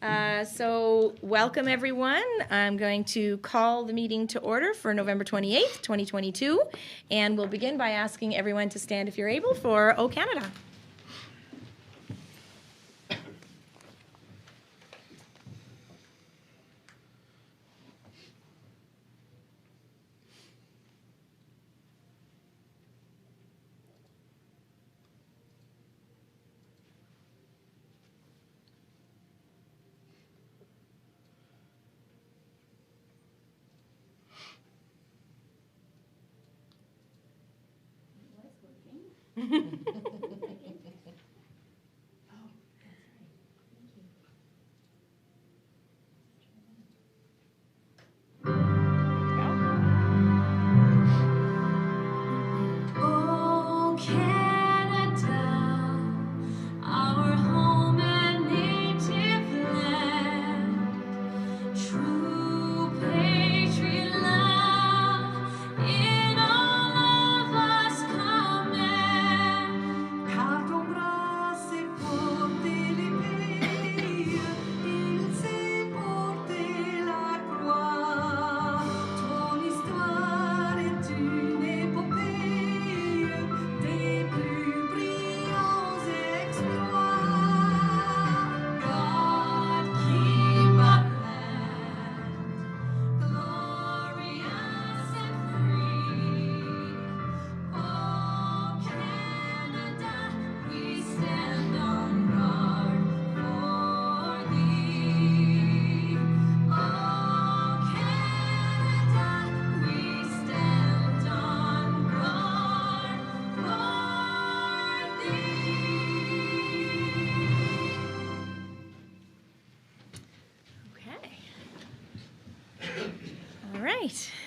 So welcome everyone. I'm going to call the meeting to order for November 28th, 2022, and we'll begin by asking everyone to stand if you're able for O Canada.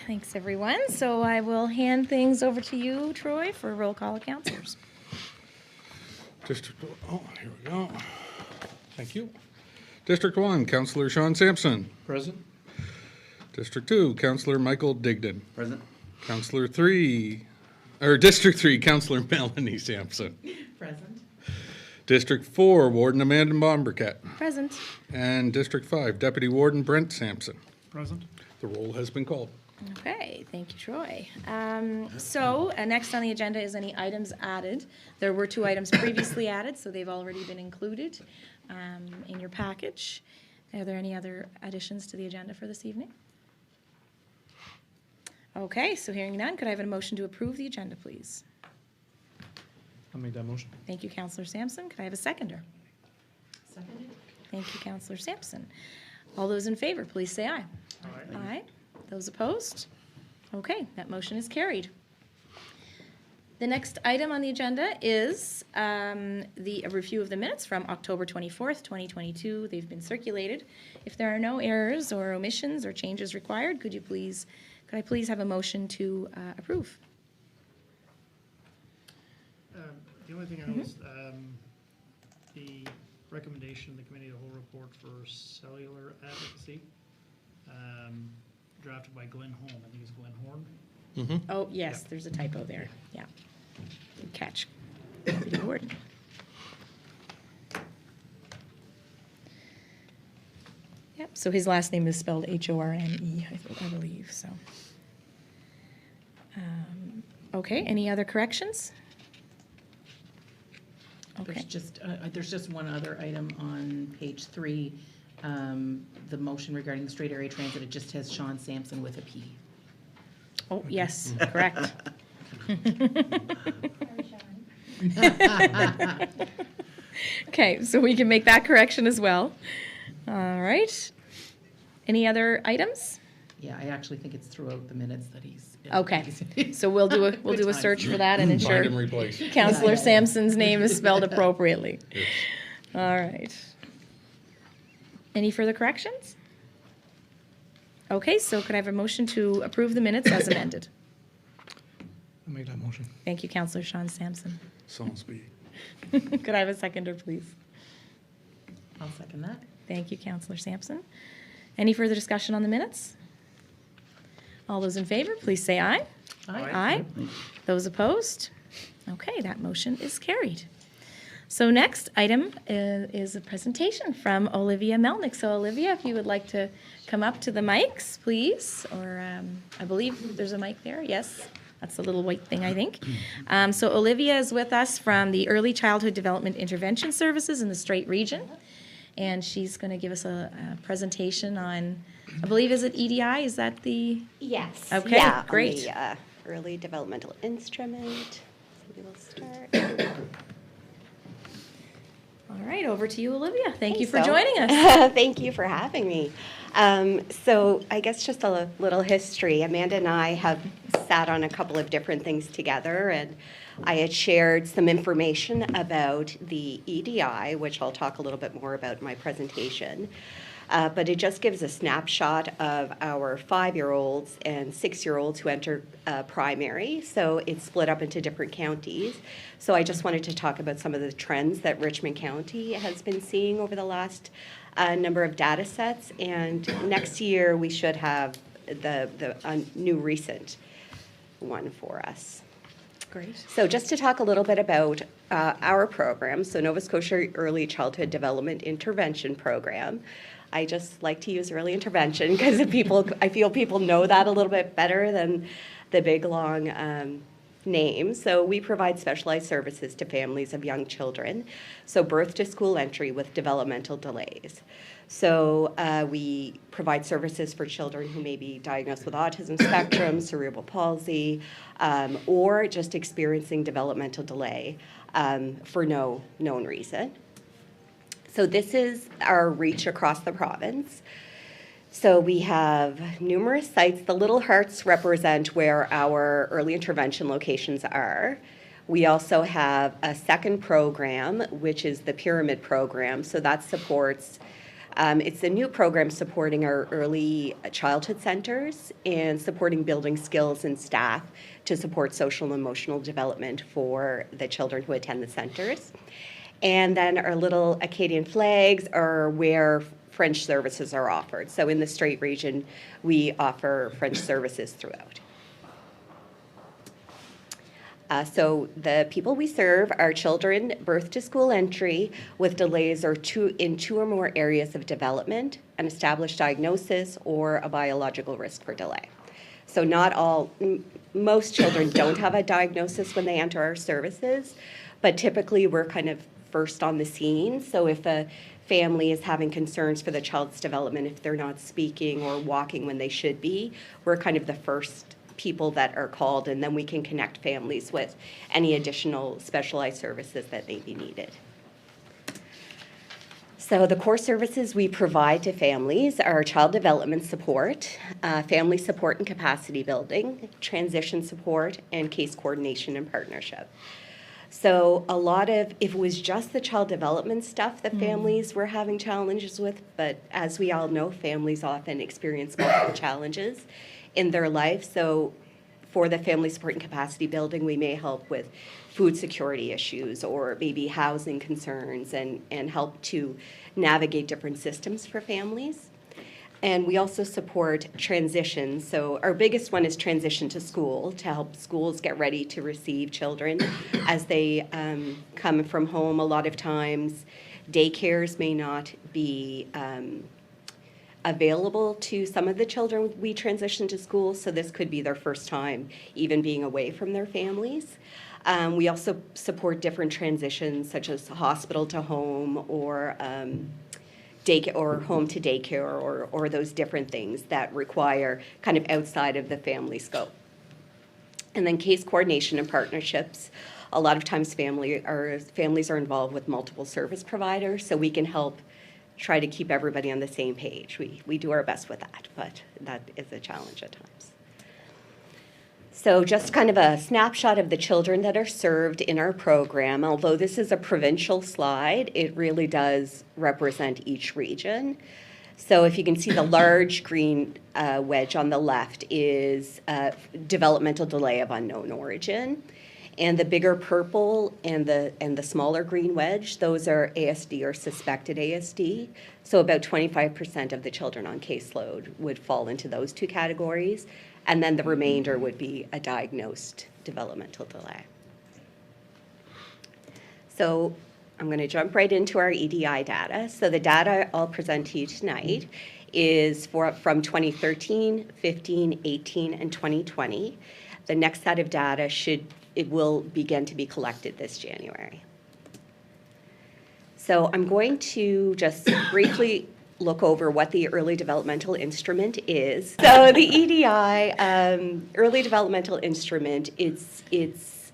Thanks, everyone. So I will hand things over to you, Troy, for a roll call of councillors. Here we go. Thank you. District 1, Councillor Sean Sampson. Present. District 2, Councillor Michael Digdon. Present. District 3, Councillor Melanie Sampson. Present. District 4, Warden Amanda Bombercat. Present. And District 5, Deputy Warden Brent Sampson. Present. The roll has been called. Okay, thank you, Troy. So next on the agenda is any items added. There were 2 items previously added, so they've already been included in your package. Are there any other additions to the agenda for this evening? Okay, so hearing none, could I have a motion to approve the agenda, please? I'll make that motion. Thank you, Councillor Sampson. Could I have a seconder? Seconded. Thank you, Councillor Sampson. All those in favor, please say aye. Aye. Aye. Those opposed? Okay, that motion is carried. The next item on the agenda is the review of the minutes from October 24th, 2022. They've been circulated. If there are no errors or omissions or changes required, could I please have a motion to approve? The only thing I was, the recommendation of the committee of the whole report for cellular advocacy, drafted by Glenn Holm. I think it's Glenn Horn. Mm-hmm. Oh, yes, there's a typo there. Yeah. Good catch. Deputy Warden. Yep, so his last name is spelled Horne, I believe, so. Okay, any other corrections? Okay. There's just one other item on page 3, the motion regarding the straight area transit. It just has Sean Sampson with a P. Oh, yes, correct. Okay, so we can make that correction as well. All right. Any other items? Yeah, I actually think it's throughout the minutes that he's. Okay, so we'll do a search for that and ensure Find and replace. Councillor Sampson's name is spelled appropriately. Yes. All right. Any further corrections? Okay, so could I have a motion to approve the minutes as amended? I'll make that motion. Thank you, Councillor Sean Sampson. Sounds speedy. Could I have a seconder, please? I'll second that. Thank you, Councillor Sampson. Any further discussion on the minutes? All those in favor, please say aye. Aye. Aye. Those opposed? Okay, that motion is carried. So next item is a presentation from Olivia Melnick. So Olivia, if you would like to come up to the mics, please, or I believe there's a mic there, yes. That's the little white thing, I think. So Olivia is with us from the Early Childhood Development Intervention Services in the Strait Region. And she's going to give us a presentation on, I believe, is it EDI? Is that the? Yes. Okay, yeah, great. On the early developmental instrument. So we will start. All right, over to you, Olivia. Thank you for So- joining us. Thank you for having me. So I guess just a little history. Amanda and I have sat on a couple of different things together, and I had shared some information about the EDI, which I'll talk a little bit more about in my presentation. But it just gives a snapshot of our 5-year-olds and 6-year-olds who enter primary. So it's split up into different counties. So I just wanted to talk about some of the trends that Richmond County has been seeing over the last number of data sets. And next year we should have the new recent one for us. Great. So just to talk a little bit about our program, so Nova Scotia Early Childhood Development Intervention Program. I just like to use early intervention because I feel people know that a little bit better than the big, long name. So we provide specialized services to families of young children, so birth to school entry with developmental delays. So we provide services for children who may be diagnosed with autism spectrum, cerebral palsy, or just experiencing developmental delay for no known reason. So this is our reach across the province. So we have numerous sites. The little hearts represent where our early intervention locations are. We also have a second program, which is the Pyramid program. So that supports, it's a new program supporting our early childhood centers and supporting building skills and staff to support social and emotional development for the children who attend the centers. And then our little Acadian flags are where French services are offered. So in the Strait region, we offer French services throughout. So the people we serve are children birth to school entry with delays in 2 or more areas of development, an established diagnosis, or a biological risk for delay. So most children don't have a diagnosis when they enter our services, but typically we're kind of first on the scene. So if a family is having concerns for the child's development, if they're not speaking or walking when they should be, we're kind of the first people that are called, and then we can connect families with any additional specialized services that may be needed. So the core services we provide to families are child development support, family support and capacity building, transition support, and case coordination and partnership. So if it was just the child development stuff that families were having challenges with, but as we all know, families often experience multiple challenges in their life. So for the family support and capacity building, we may help with food security issues or maybe housing concerns and help to navigate different systems for families. And we also support transition. So our biggest one is transition to school, to help schools get ready to receive children as they come from home. A lot of times daycares may not be available to some of the children we transition to school, so this could be their first time even being away from their families. We also support different transitions such as hospital to home or daycare or home to daycare or those different things that require kind of outside of the family scope. And then case coordination and partnerships. A lot of times families are involved with multiple service providers, so we can help try to keep everybody on the same page. We do our best with that, but that is a challenge at times. So just kind of a snapshot of the children that are served in our program. Although this is a provincial slide, it really does represent each region. So if you can see the large green wedge on the left is developmental delay of unknown origin. And the bigger purple and the smaller green wedge, those are ASD or suspected ASD. So about 25% of the children on caseload would fall into those 2 categories. And then the remainder would be a diagnosed developmental delay. So I'm going to jump right into our EDI data. So the data I'll present to you tonight is from 2013, 15, 18, and 2020. The next set of data will begin to be collected this January. So I'm going to just briefly look over what the early developmental instrument is. So the EDI, early developmental instrument, it's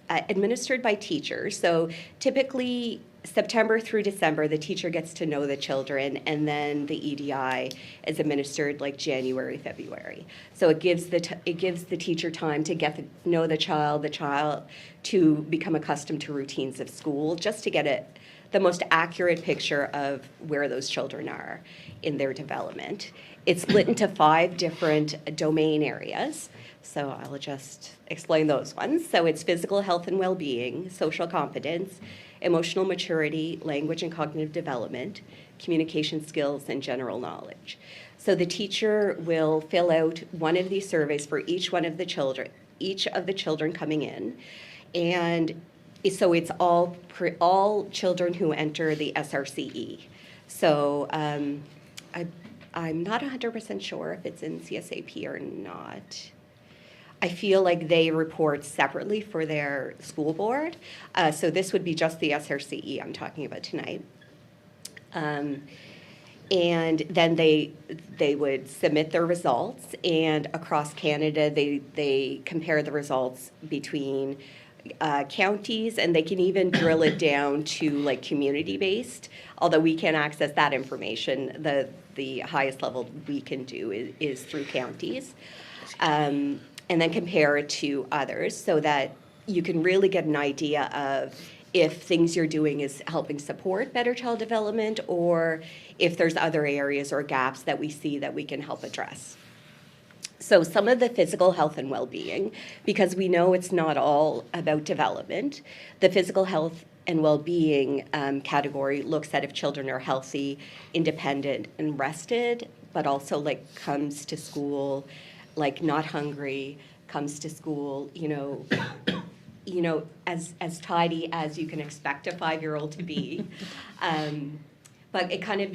administered by teachers. So typically September through December, the teacher gets to know the children, and then the EDI is administered like January, February. So it gives the teacher time to get to know the child to become accustomed to routines of school, just to get the most accurate picture of where those children are in their development. It's split into 5 different domain areas. So I'll just explain those ones. So it's physical health and well-being, social competence, emotional maturity, language and cognitive development, communication skills, and general knowledge. So the teacher will fill out one of these surveys for each of the children coming in. And so it's all children who enter the SRCE. So I'm not 100% sure if it's in CSAP or not. I feel like they report separately for their school board. So this would be just the SRCE I'm talking about tonight. And then they would submit their results, and across Canada, they compare the results between counties, and they can even drill it down to like community-based, although we can't access that information. The highest level we can do is through counties. And then compare it to others so that you can really get an idea of if things you're doing is helping support better child development, or if there's other areas or gaps that we see that we can help address. So some of the physical health and well-being, because we know it's not all about development, the physical health and well-being category looks at if children are healthy, independent, and rested, but also like comes to school like not hungry, comes to school, as tidy as you can expect a 5-year-old to be. But it kind of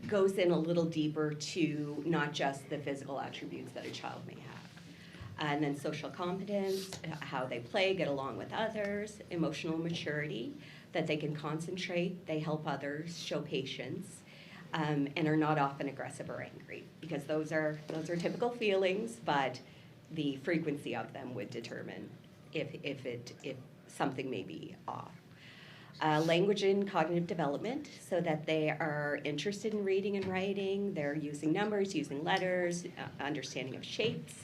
goes in a little deeper to not just the physical attributes that a child may have. And then social competence, how they play, get along with others, emotional maturity, that they can concentrate, they help others, show patience, and are not often aggressive or angry, because those are typical feelings, but the frequency of them would determine if something may be off. Language and cognitive development, so that they are interested in reading and writing, they're using numbers, using letters, understanding of shapes,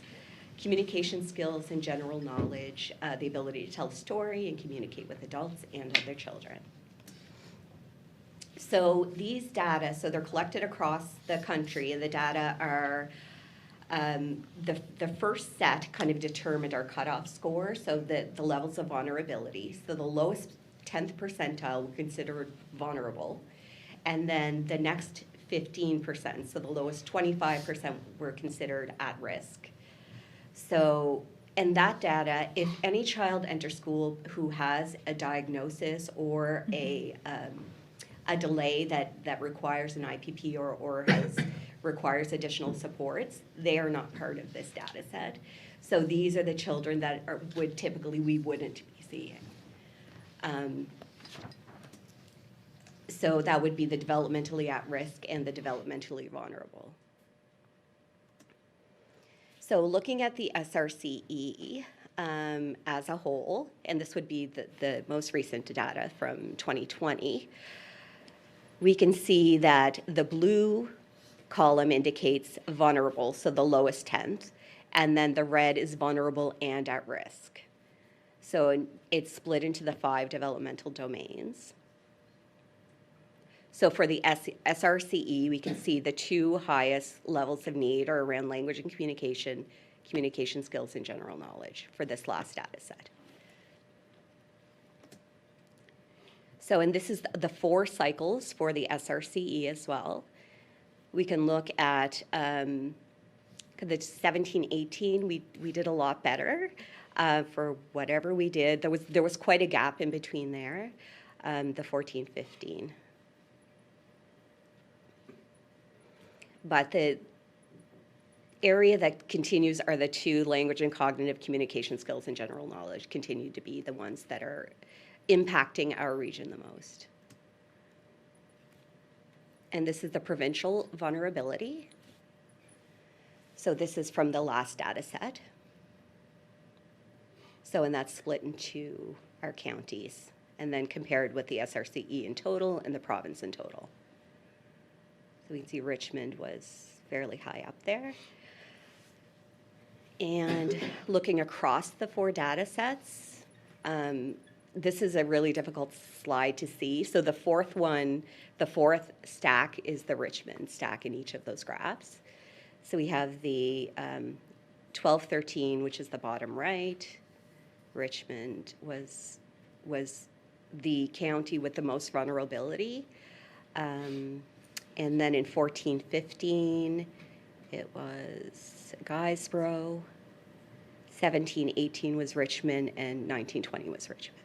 communication skills and general knowledge, the ability to tell a story and communicate with adults and other children. So these data, so they're collected across the country, and the data are, the first set kind of determined our cutoff score, so the levels of vulnerability. So the lowest 10th percentile were considered vulnerable, and then the next 15%, so the lowest 25% were considered at risk. So, and that data, if any child enters school who has a diagnosis or a delay that requires an IPP or requires additional supports, they are not part of this data set. So these are the children that would typically we wouldn't be seeing. So that would be the developmentally at risk and the developmentally vulnerable. So looking at the SRCE as a whole, and this would be the most recent data from 2020, we can see that the blue column indicates vulnerable, so the lowest 10th, and then the red is vulnerable and at risk. So it's split into the 5 developmental domains. So for the SRCE, we can see the 2 highest levels of need are around language and communication skills and general knowledge for this last data set. So, and this is the 4 cycles for the SRCE as well. We can look at the 17-18, we did a lot better for whatever we did. There was quite a gap in between there. the 14-15. But the area that continues are the two language and cognitive communication skills and general knowledge continue to be the ones that are impacting our region the most. And this is the provincial vulnerability. So this is from the last data set. So, and that's split into our counties and then compared with the SRCE in total and the province in total. So we can see Richmond was fairly high up there. And looking across the 4 data sets, this is a really difficult slide to see. So the fourth one, the fourth stack is the Richmond stack in each of those graphs. So we have the 12-13, which is the bottom right. Richmond was the county with the most vulnerability. And then in 14-15, it was Guysborough. 17-18 was Richmond, and 19-20 was Richmond.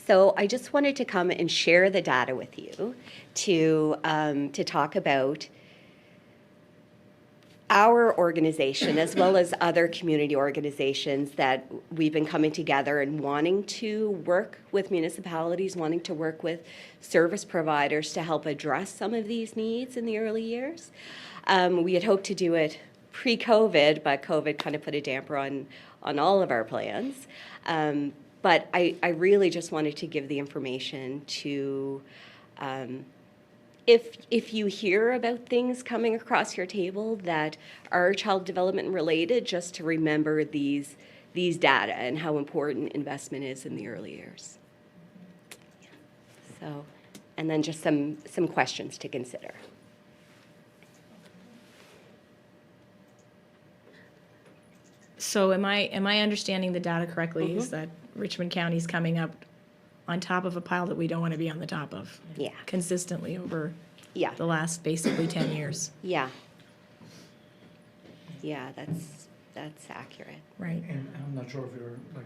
So I just wanted to come and share the data with you to talk about our organization as well as other community organizations that we've been coming together and wanting to work with municipalities, wanting to work with service providers to help address some of these needs in the early years. We had hoped to do it pre-COVID, but COVID kind of put a damper on all of our plans. But I really just wanted to give the information to, if you hear about things coming across your table that are child development related, just to remember these data and how important investment is in the early years. Yeah. So, and then just some questions to consider. So am I understanding the data correctly? Is that Richmond County is coming up on top of a pile that we don't want to be on the top of? Yeah. Consistently over Yeah. the last basically 10 years. Yeah. Yeah, that's accurate. Right. And I'm not sure if you're, like,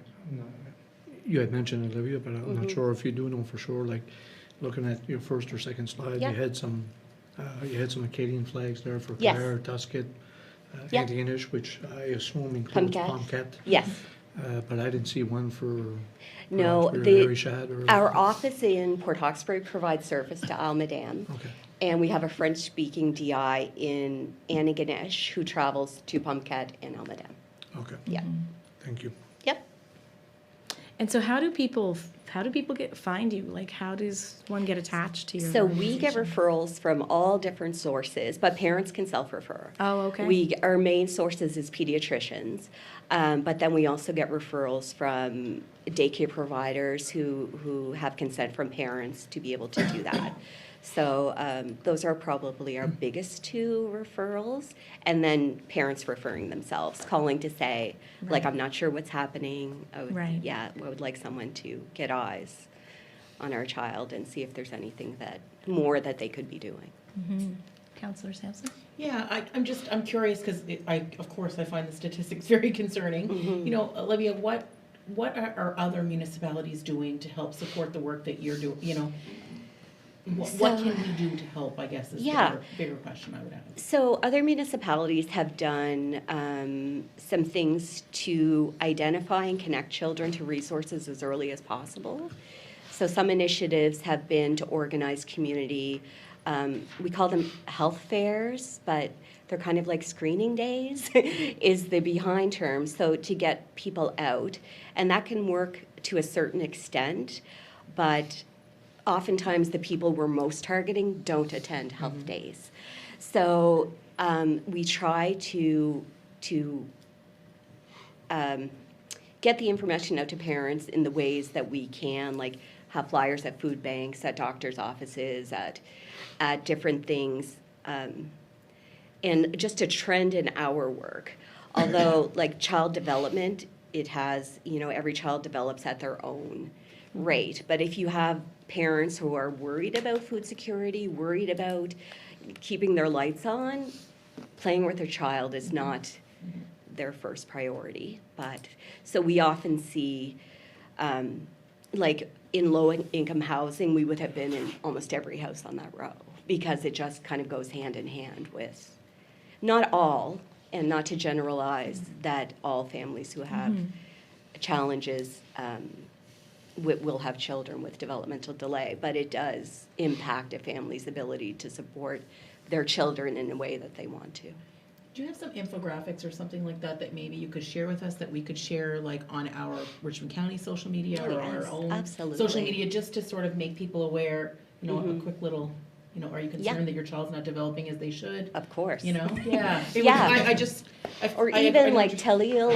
you had mentioned Olivia, but I'm not sure if you do know for sure, like, looking at your first or second slide, Yeah. you had some Acadian flags there for Yes. Clare, Tusket, Yeah. Antigonish, which I assume includes Pomcat. Pomcat. Yes. But I didn't see one for No, Arichat or. our office in Port Hawkesbury provides service to Almaden. Okay, And we have a French-speaking DI in Antigonish who travels to Pomcat and Almaden. okay, Yeah. thank you. Yep. And so how do people find you? Like, how does one get attached to your So we get organization? referrals from all different sources, but parents can self-refer. Oh, okay. Our main sources is pediatricians, but then we also get referrals from daycare providers who have consent from parents to be able to do that. So those are probably our biggest 2 referrals, and then parents referring themselves, calling to say, like, Right. I'm not sure what's happening. Right. Yeah, I would like someone to get eyes on our child and see if there's anything more that they could be doing. Councillor Sampson? Yeah, I'm curious, because of course, I find the statistics very concerning. You know, Olivia, what are other municipalities doing to help support the work that you're doing, you know? What can we do to help, I guess, is Yeah. the bigger question I would have. So other municipalities have done some things to identify and connect children to resources as early as possible. So some initiatives have been to organize community, we call them health fairs, but they're kind of like screening days is the behind term. So to get people out, and that can work to a certain extent, but oftentimes the people we're most targeting don't attend health days. So we try to get the information out to parents in the ways that we can, like have flyers at food banks, at doctors' offices, at different things, and just a trend in our work. Although, like child development, it has, every child develops at their own rate. But if you have parents who are worried about food security, worried about keeping their lights on, playing with their child is not their first priority. But, so we often see, like in low-income housing, we would have been in almost every house on that row because it just kind of goes hand in hand with, not all, and not to generalize that all families who have challenges will have children with developmental delay, but it does impact a family's ability to support their children in a way that they want to. Do you have some infographics or something like that that maybe you could share with us that we could share like on our Richmond County social media or our Yes, own absolutely. social media, just to sort of make people aware, you know, a quick little, you know, are you concerned that your child's not developing as they should? Of course. You know? Yeah. Yeah. Or even like just Telile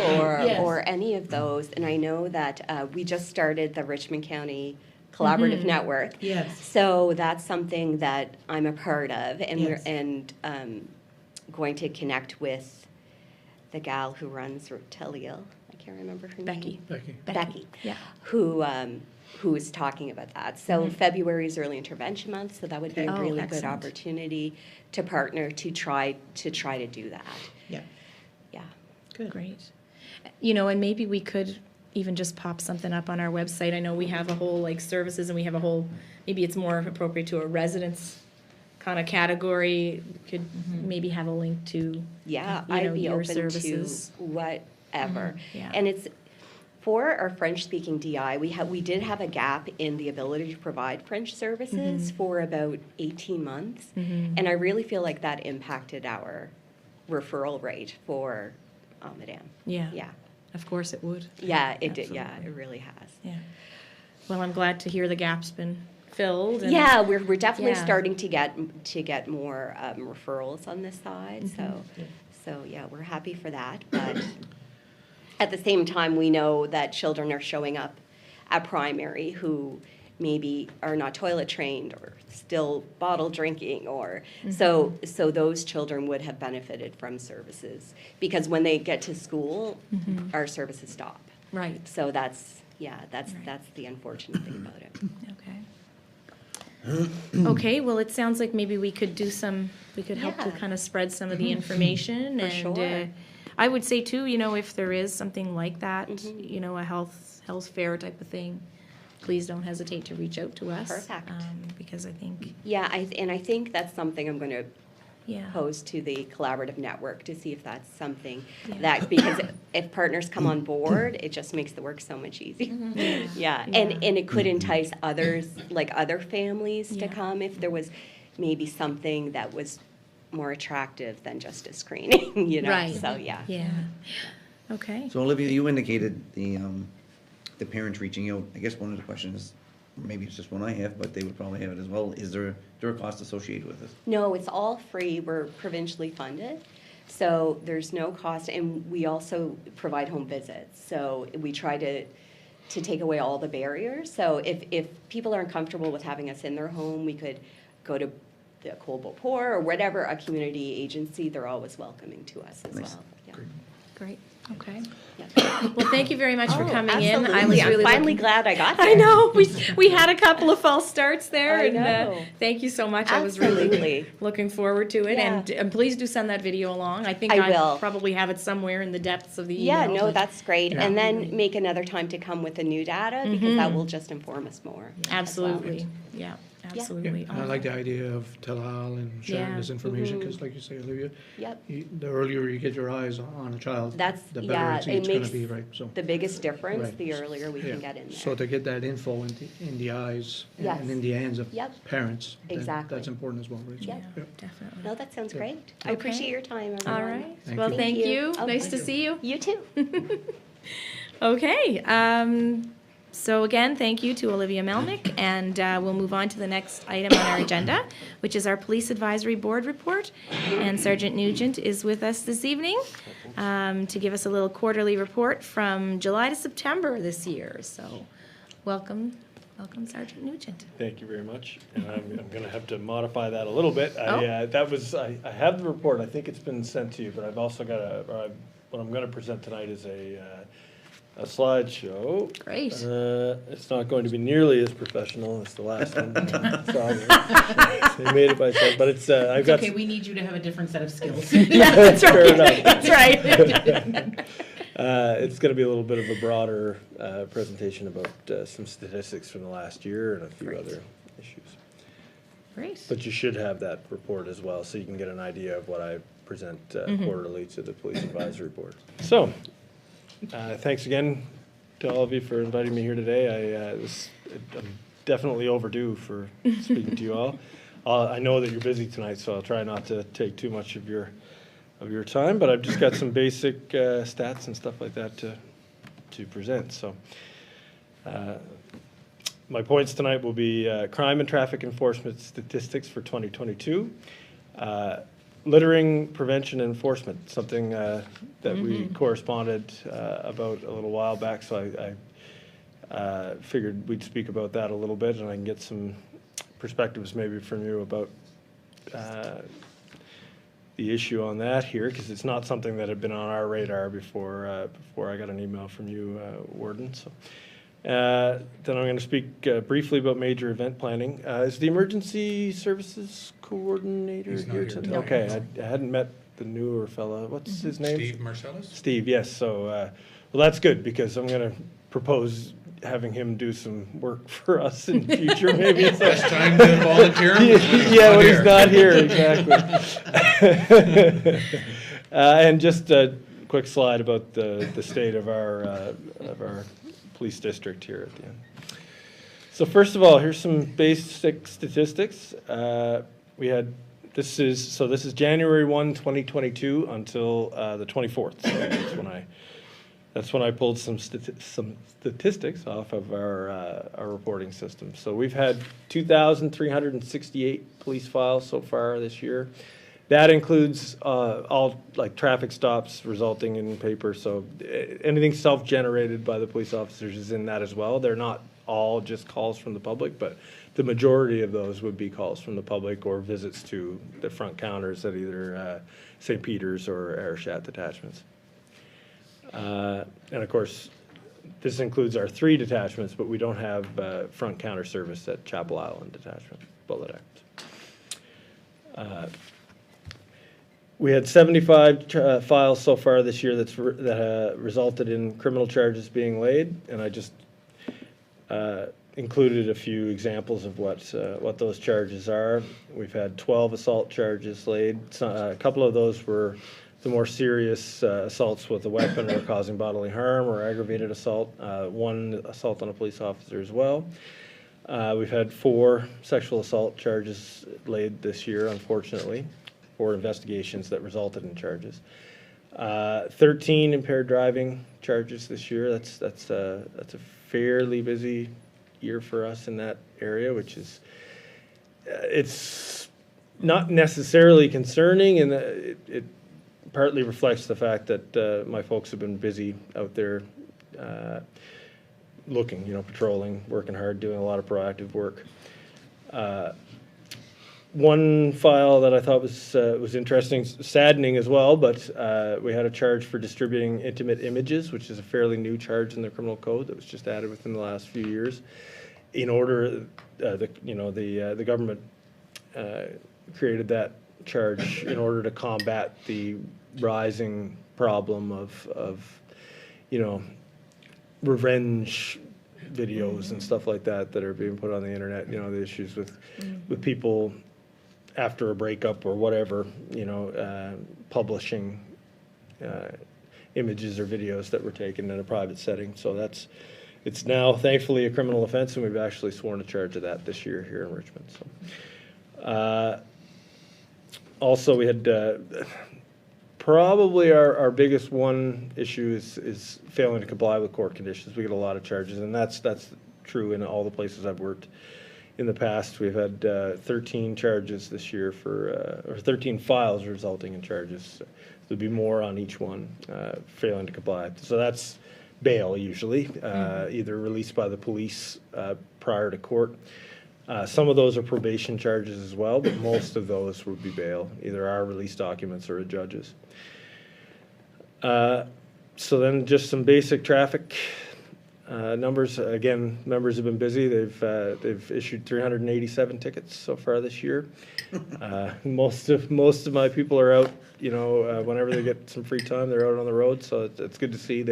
Yes. or any of those. And I know that we just started the Richmond County Collaborative Network. Yes. So that's something that I'm a part of, and Yes. going to connect with the gal who runs Telile. I can't remember her Becky. name. Becky. Yeah. Who is talking about that. So February is Early Intervention Month, so that would be a Oh, really excellent. good opportunity to partner to try to do that. Yeah. Yeah. Good. Great. You know, and maybe we could even just pop something up on our website. I know we have a whole like services and we have a whole, maybe it's more appropriate to a residence kind of category. Could maybe have a link to, Yeah, you know, I'd be your open services. to whatever. Yeah. And it's, for our French-speaking DI, we did have a gap in the ability to provide French services for about 18 months. And I really feel like that impacted our referral rate for Madame. yeah. Yeah. Of course it would. Yeah, it did. Yeah, Absolutely. it really has. Yeah. Well, I'm glad to hear the gap's been filled. And Yeah, we're definitely Yeah. starting to get more referrals on this side. Mm-hmm. So yeah, we're happy for that. But at the same time, we know that children are showing up at primary who maybe are not toilet trained or still bottle drinking, or so those children would have benefited from services, because when they get to school, our services stop. Right. So that's the unfortunate thing about it. Okay. Okay, well, it sounds like maybe we could help to Yeah. kind of spread some of the information. For And sure. I would say too, you know, if there is something like that, Mm-hmm. you know, a health fair type of thing, please don't hesitate to reach out to us. Perfect. Because I think, Yeah, I think that's something I'm going to yeah. pose to the collaborative network to see if that's something Yeah. that, because if partners come on board, it just makes the work so much easier. Yeah, and it could entice others, like other families to Yeah. come if there was maybe something that was more attractive than just a screening, you know? Right. So, yeah. Yeah. Okay. So Olivia, you indicated the parents reaching out. I guess one of the questions, maybe it's just one I have, but they would probably have it as well. Is there a cost associated with this? No, it's all free. We're provincially funded, so there's no cost. And we also provide home visits. So we try to take away all the barriers. So if people aren't comfortable with having us in their home, we could go to the Colbert-Port or whatever, a community agency. They're always welcoming to us as Nice. well. Yeah. Great. Okay. Yeah. Well, thank you very much for Oh, coming in. I absolutely. was really I'm finally looking- glad I got there. I know, we had a couple of false starts there, I and know. thank you so much. I was really Absolutely. looking forward to it, Yeah. and please do send that video along. I think I I will. probably have it somewhere in the depths of the email. Yeah, no, but- that's great. Yeah. And then make another time to come with the new data, because that will just inform us more. as well. Absolutely, yeah, absolutely. And I like the idea of Telile and sharing Yeah. this information, because like you say, Olivia, Yep. the earlier you get your eyes on a child, That's, the yeah, better it it's gonna makes be, right? So, the biggest difference, Right. the earlier we yeah. can get in So there. to get that info in the eyes Yes. and in the hands of Yep. parents, Exactly. that's important as well, right? So, Yep. yeah. Definitely. No, that sounds Yeah. great. I Okay. appreciate your time, everyone. All right, Thank well, you. thank Thank you. you. Oh, Nice thank to you. see you. You too. Okay, so again, thank you to Olivia Melnick, and we'll move on to the next item on our agenda, which is our Police Advisory Board report. And Sergeant Nugent is with us this evening to give us a little quarterly report from July to September this year. So, welcome Sergeant Nugent. Thank you very much. And I'm going to have to modify that a little bit. Oh. I have the report. I think it's been sent to you, but I've also got what I'm going to present tonight is a a slideshow. Great. It's not going to be nearly as professional as the last one. They made it by itself, but it's, I've It's got. okay, we need you to have a different set of skills. That's Fair right. enough. That's right. It's going to be a little bit of a broader presentation about some statistics from the last year and a few Great. other issues. Great. But you should have that report as well, so you can get an idea of what I present quarterly to the Police Advisory Board. So, thanks again to all of you for inviting me here today. I'm definitely overdue for speaking to you all. I know that you're busy tonight, so I'll try not to take too much of your time, but I've just got some basic stats and stuff like that to present. So, my points tonight will be crime and traffic enforcement statistics for 2022, littering prevention and enforcement, something that we corresponded about a little while back, so I figured we'd speak about that a little bit, and I can get some perspectives maybe from you about the issue on that here, because it's not something that had been on our radar before I got an email from you, Warden. So. Then I'm going to speak briefly about major event planning. Is the emergency services coordinator He's not here here today? today. Okay, I hadn't met the newer fella. What's his name? Steve Marcellus? Steve, yes. So, well, that's good, because I'm going to propose having him do some work for us in the future, maybe. So. Best time to volunteer him? Yeah, when he's not here, exactly. And just a quick slide about the state of our police district here at the end. So first of all, here's some basic statistics. This is January 1, 2022 until the 24th. So that's when I pulled some statistics off of our reporting system. So we've had 2,368 police files so far this year. That includes all like traffic stops resulting in paper. So anything self-generated by the police officers is in that as well. They're not all just calls from the public, but the majority of those would be calls from the public or visits to the front counters at either St. Peter's or Arichat detachments. And of course, this includes our 3 detachments, but we don't have front counter service at Chapel Island Detachment, Bullet Act. We had 75 files so far this year that resulted in criminal charges being laid, and I just included a few examples of what those charges are. We've had 12 assault charges laid. A couple of those were the more serious assaults with a weapon or causing bodily harm or aggravated assault. 1 assault on a police officer as well. We've had 4 sexual assault charges laid this year, unfortunately. 4 investigations that resulted in charges. 13 impaired driving charges this year. That's a fairly busy year for us in that area, which is it's not necessarily concerning, and it partly reflects the fact that my folks have been busy out there looking, patrolling, working hard, doing a lot of proactive work. One file that I thought was interesting, saddening as well, but we had a charge for distributing intimate images, which is a fairly new charge in the criminal code that was just added within the last few years. In order, the government created that charge in order to combat the rising problem of revenge videos and stuff like that are being put on the internet. The issues with people after a breakup or whatever, publishing images or videos that were taken in a private setting. So it's now thankfully a criminal offense, and we've actually sworn a charge of that this year here in Richmond. So, also we had probably our biggest one issue is failing to comply with court conditions. We get a lot of charges, and that's true in all the places I've worked. In the past, we've had 13 charges this year or 13 files resulting in charges. There'll be more on each one, failing to comply. So that's bail usually, either released by the police prior to court. Some of those are probation charges as well, but most of those would be bail, either our release documents or a judge's. So then just some basic traffic numbers. Again, members have been busy. They've issued 387 tickets so far this year. Most of my people are out, whenever they get some free time, they're out on the road. So it's good to see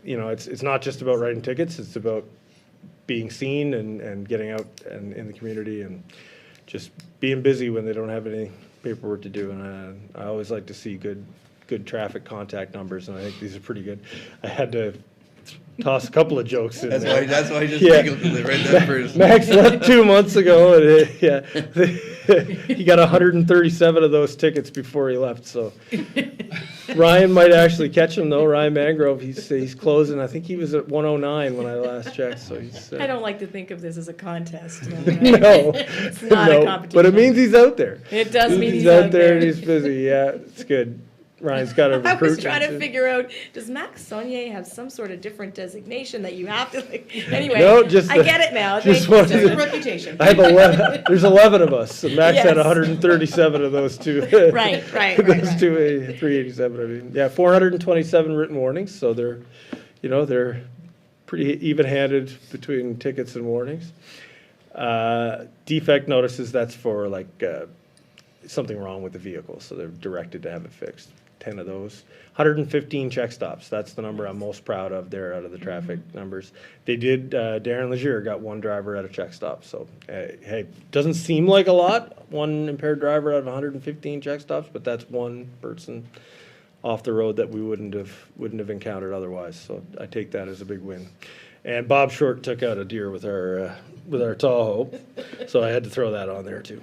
it's not just about writing tickets. It's about being seen and getting out and in the community and just being busy when they don't have any paperwork to do. And I always like to see good traffic contact numbers, and I think these are pretty good. I had to toss a couple of jokes in That's there. why I just Yeah. giggled because I read that first. Max left 2 months ago, and he got 137 of those tickets before he left. So Ryan might actually catch him though. Ryan Mangrove, he's closing. I think he was at 109 when I last checked. So he's. I don't like to think of this as a contest. No, It's not a competition. but it means he's out there. It does mean He's out there and he's busy. Yeah, it's good. Ryan's got a I recruit. was trying to figure out, does Max Saunier have some sort of different designation that you have to, anyway, No, just I the- get it now. just Thank you, wanted sir. to- Reputation. I have 11. There's 11 of us. And Max had Yes. 137 of those two. Right. Those 387. I mean, yeah, 427 written warnings. So they're pretty even-handed between tickets and warnings. Defect notices. That's for something wrong with the vehicle, so they're directed to have it fixed. 10 of those. 115 check stops. That's the number I'm most proud of there out of the traffic numbers. They did, Darren Legier got one driver at a check stop. So, hey, doesn't seem like a lot, one impaired driver out of 115 check stops, but that's one person off the road that we wouldn't have encountered otherwise. So I take that as a big win. And Bob Short took out a deer with our Tahoe, so I had to throw that on there too.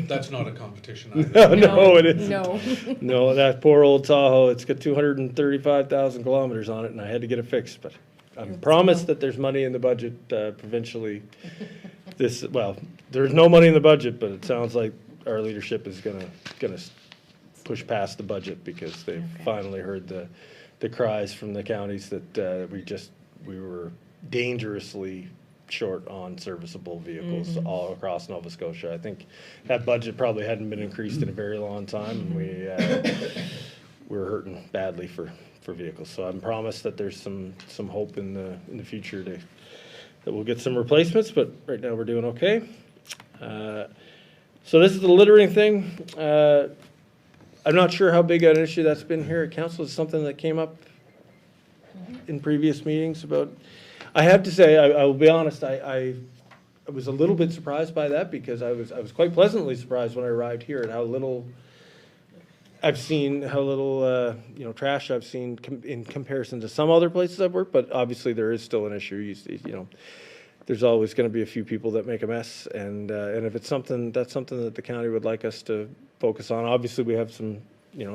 That's not a competition either. No, it isn't. No. No, that poor old Tahoe, it's got 235,000 kilometers on it, and I had to get it fixed, but I'm promised that there's money in the budget provincially. There's no money in the budget, but it sounds like our leadership is gonna push past the budget because they've finally heard the cries from the counties that we were dangerously short on serviceable vehicles all across Nova Scotia. I think that budget probably hadn't been increased in a very long time, and we were hurting badly for vehicles. So I'm promised that there's some hope in the future that we'll get some replacements, but right now we're doing okay. So this is the littering thing. I'm not sure how big an issue that's been here at council. It's something that came up in previous meetings about. I have to say, I will be honest, I was a little bit surprised by that because I was quite pleasantly surprised when I arrived here at how little trash I've seen in comparison to some other places I've worked, but obviously there is still an issue. There's always going to be a few people that make a mess, and if it's something that the county would like us to focus on. Obviously, we have some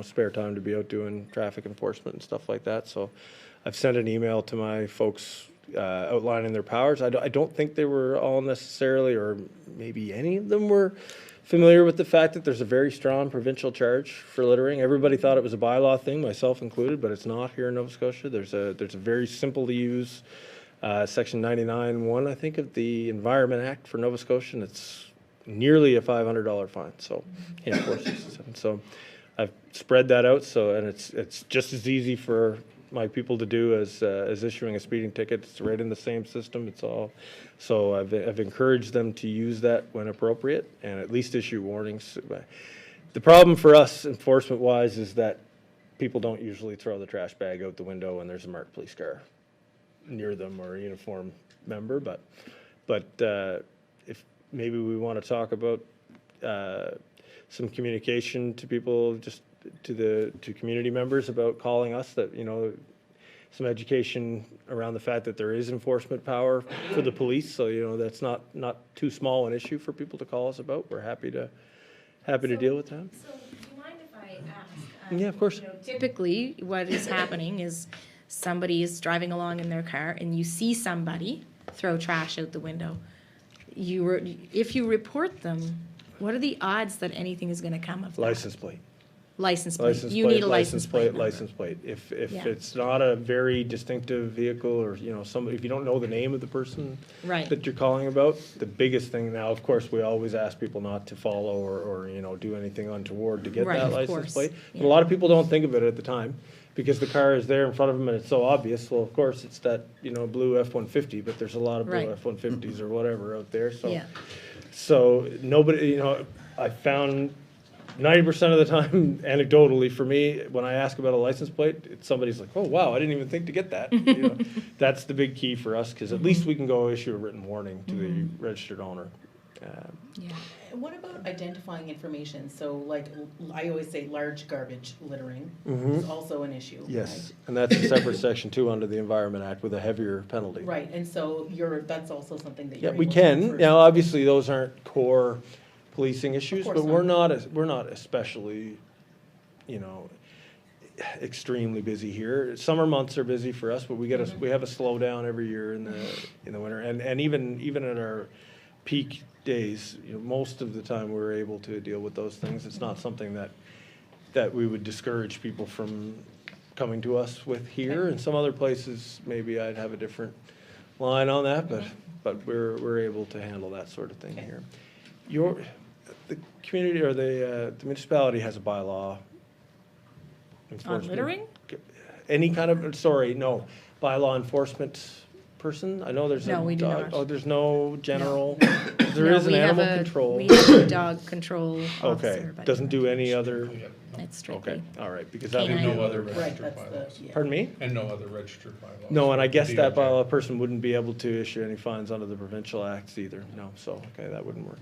spare time to be out doing traffic enforcement and stuff like that. So I've sent an email to my folks outlining their powers. I don't think they were all necessarily, or maybe any of them were familiar with the fact that there's a very strong provincial charge for littering. Everybody thought it was a bylaw thing, myself included, but it's not here in Nova Scotia. There's a very simple to use Section 99(1), I think, of the Environment Act for Nova Scotia, and it's nearly a $500 fine. So, so I've spread that out. So, and it's just as easy for my people to do as issuing a speeding ticket. It's right in the same system. It's all. So I've encouraged them to use that when appropriate and at least issue warnings. The problem for us enforcement-wise is that people don't usually throw the trash bag out the window when there's a marked police car near them or a uniformed member. But if maybe we want to talk about some communication to people, just to community members about calling us, that some education around the fact that there is enforcement power for the police. So that's not too small an issue for people to call us about. We're happy to deal with that. So do you mind if I ask? Yeah, of course. Typically, what is happening is somebody is driving along in their car and you see somebody throw trash out the window. If you report them, what are the odds that anything is going to come of that? License plate. License plate. You need a license plate number. License plate. If Yeah. it's not a very distinctive vehicle, or, you know, somebody, if you don't know the name of the person Right. that you're calling about, the biggest thing now, of course, we always ask people not to follow or, you know, do anything untoward to get Right, that of license course. plate. But Yeah. a lot of people don't think of it at the time, because the car is there in front of them and it's so obvious. Well, of course, it's that, you know, blue F-150, but there's a lot of blue Right. F-150s or whatever out there, so. Yeah. So nobody, you know, I found 90% of the time, anecdotally for me, when I ask about a license plate, somebody's like, "Oh, wow, I didn't even think to get that." You know, that's the big key for us, because at least we can go issue a written warning to the registered owner. Yeah. And what about identifying information? So like, I always say large garbage littering is also an issue. Yes, and that's a separate section too under the Environment Act with a heavier penalty. Right, and so that's also something that Yeah, you're we able to can. enforce. Now, obviously, those aren't core policing issues, course but we're not especially, you know, extremely busy here. Summer months are busy for us, but we have a slowdown every year in the winter, and even at our peak days, you know, most of the time we're able to deal with those things. It's not something that we would discourage people from coming to us with here. In some other places, maybe I'd have a different line on that, but we're able to handle that sort of thing here. The community or the municipality has a bylaw. On enforcement. littering? Any kind of, bylaw enforcement person? I know there's a No, we do dog- not. Oh, there's no general, there No, is an we have animal control. We have a dog control Okay, officer, but doesn't do any other, it's strictly. okay, all right, because that would Canine. be, No other Right, registered that's bylaws. the, yeah. pardon me? And no other registered bylaws. No, and I guess that DOJ. bylaw person wouldn't be able to issue any fines under the provincial acts either, no, so, okay, that wouldn't work.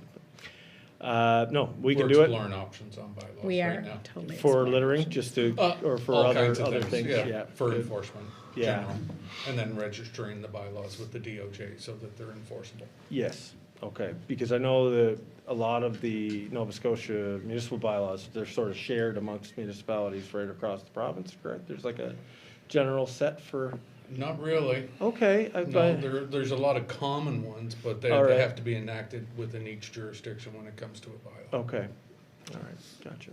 No, we can do We're it exploring options on bylaws We right are now. totally. for exploring littering, options. just to, or for All other kinds of things, yeah. For Good. enforcement, Yeah. general. And then registering the bylaws with the DOJ so that they're enforceable. Yes, okay, because I know that a lot of the Nova Scotia municipal bylaws, they're sort of shared amongst municipalities right across the province, correct? There's like a general set for, Not really. okay, No, there's a lot of common ones, but All they right. have to be enacted within each jurisdiction when it comes to a bylaw. okay, all right, gotcha.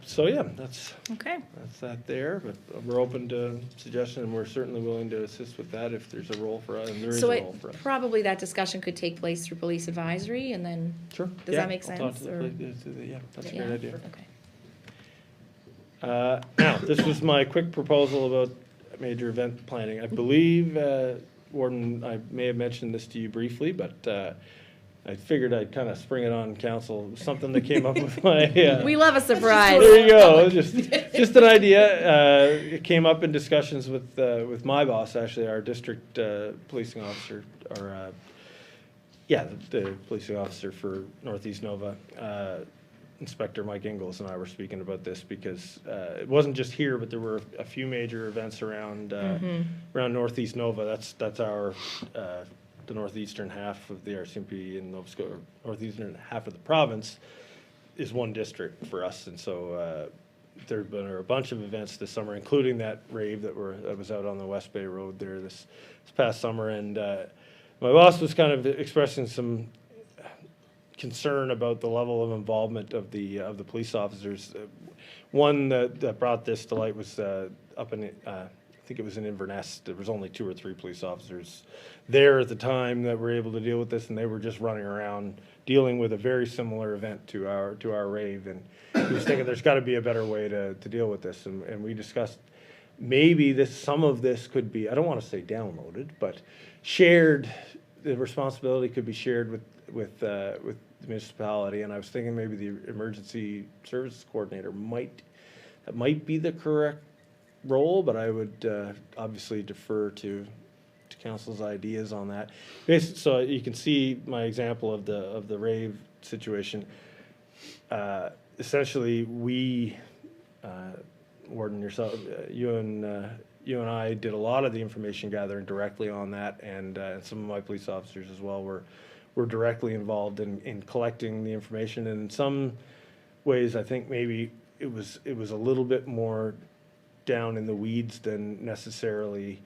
So yeah, that's Okay, that there, but we're open to suggestion, and we're certainly willing to assist with that if there's a role for us, and there is a so role for us. probably that discussion could take place through police advisory and then, Sure. does Yeah, that make I'll talk sense, to the or- yeah, that's a yeah, great idea. okay. Now, this was my quick proposal about major event planning. I believe, Warden, I may have mentioned this to you briefly, but I figured I'd kind of spring it on council, something that came up with my. We love a surprise. There you go, just an idea. It came up in discussions with my boss, actually, our district policing officer, or, the policing officer for Northeast Nova. Inspector Mike Ingalls and I were speaking about this because it wasn't just here, but there were a few major events around around Northeast Nova. That's our the northeastern half of the RCMP in Nova Scotia, northeastern half of the province is one district for us, and so there have been a bunch of events this summer, including that rave that was out on the West Bay Road there this past summer, and my boss was kind of expressing some concern about the level of involvement of the police officers. One that brought this to light was up in I think it was in Inverness. There was only 2 or 3 police officers there at the time that were able to deal with this, and they were just running around dealing with a very similar event to our rave. And he was thinking there's got to be a better way to deal with this, and we discussed maybe some of this could be, I don't want to say downloaded, but shared. The responsibility could be shared with the municipality, and I was thinking maybe the emergency services coordinator might be the correct role, but I would obviously defer to council's ideas on that. So you can see my example of the rave situation. Essentially, we, Warden, yourself, you and I did a lot of the information gathering directly on that, and some of my police officers as well were directly involved in collecting the information. And in some ways, I think maybe it was a little bit more down in the weeds than necessarily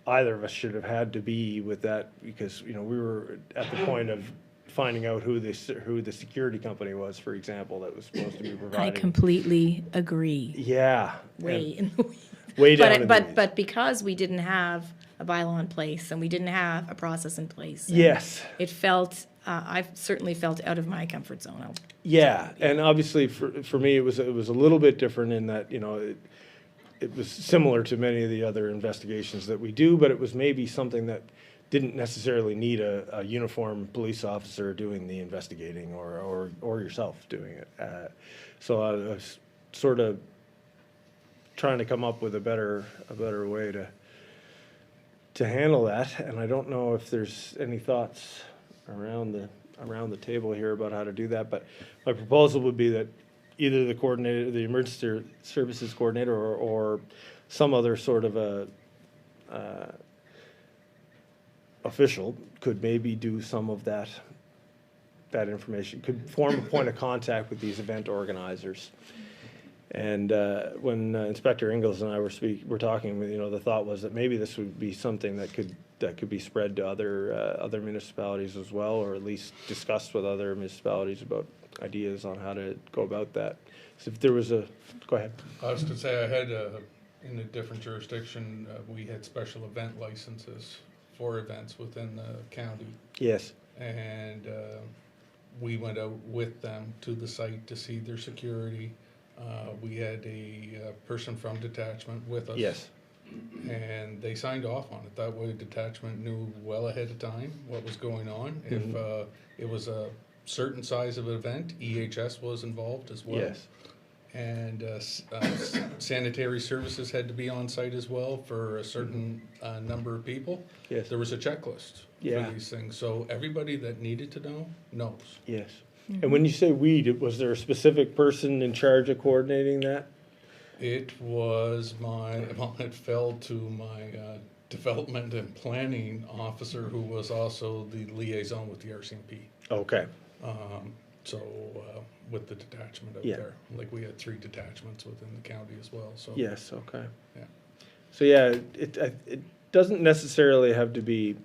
either of us should have had to be with that, because we were at the point of finding out who the security company was, for example, that was supposed to be I providing. completely agree. Yeah. Way and in the weeds. way down in the weeds. But because we didn't have a bylaw in place and we didn't have a process in place. and Yes. It felt, I've certainly felt out of my comfort zone. Yeah, and obviously for me, it was a little bit different in that, it was similar to many of the other investigations that we do, but it was maybe something that didn't necessarily need a uniformed police officer doing the investigating or yourself doing it. So I was sort of trying to come up with a better way to handle that, and I don't know if there's any thoughts around the table here about how to do that, but my proposal would be that either the coordinator, the emergency services coordinator, or some other sort of a official could maybe do some of that information, could form a point of contact with these event organizers. And when Inspector Ingalls and I were talking, the thought was that maybe this would be something that could be spread to other municipalities as well, or at least discussed with other municipalities about ideas on how to go about that. So if there was go ahead. I was to say, I had, in a different jurisdiction, we had special event licenses for events within the county. Yes. And we went out with them to the site to see their security. We had a person from detachment with us. Yes. And they signed off on it. That way detachment knew well ahead of time what was going on. Mm-hmm. If it was a certain size of event, EHS was involved as well. Yes. And sanitary services had to be on site as well for a certain number of people. Yes. There was a checklist Yeah. for these things. So everybody that needed to know knows. Yes. And when you say was there a specific person in charge of coordinating that? It was it fell to my development and planning officer, who was also the liaison with the RCMP. Okay. With the detachment out Yeah. there, like we had 3 detachments within the county as well, so. Yes, okay. Yeah. So yeah, it doesn't necessarily have to be,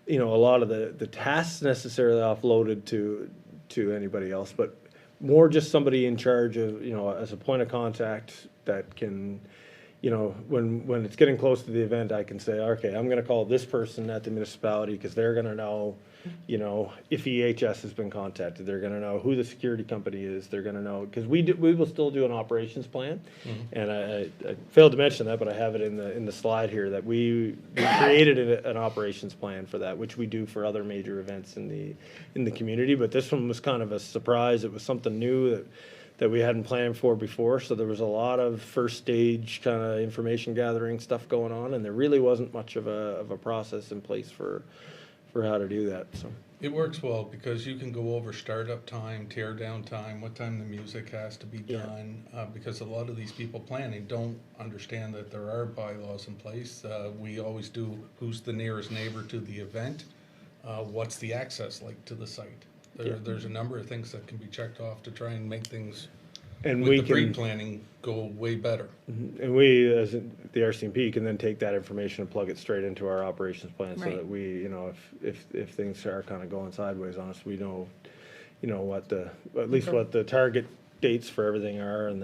a lot of the tasks necessarily offloaded to anybody else, but more just somebody in charge of, as a point of contact that can, when it's getting close to the event, I can say, okay, I'm gonna call this person at the municipality because they're gonna know, if EHS has been contacted, they're gonna know who the security company is, they're gonna know, because we will still do an operations plan. Mm-hmm. And I failed to mention that, but I have it in the slide here, that we created an operations plan for that, which we do for other major events in the community, but this one was kind of a surprise. It was something new that we hadn't planned for before, so there was a lot of first stage kind of information gathering stuff going on, and there really wasn't much of a process in place for how to do that. So It works well because you can go over startup time, tear down time, what time the music has to be done, because a lot of these people planning don't understand that there are bylaws in place. We always do who's the nearest neighbor to the event, what's the access like to the site. There's a number of things that can be checked off to try and make things and with we the can pre-planning go way better. and we as the RCMP can then take that information and plug it straight into our operations plan, so Right. that we, if things are kind of going sideways on us, we know, what at least what the target dates for everything are, and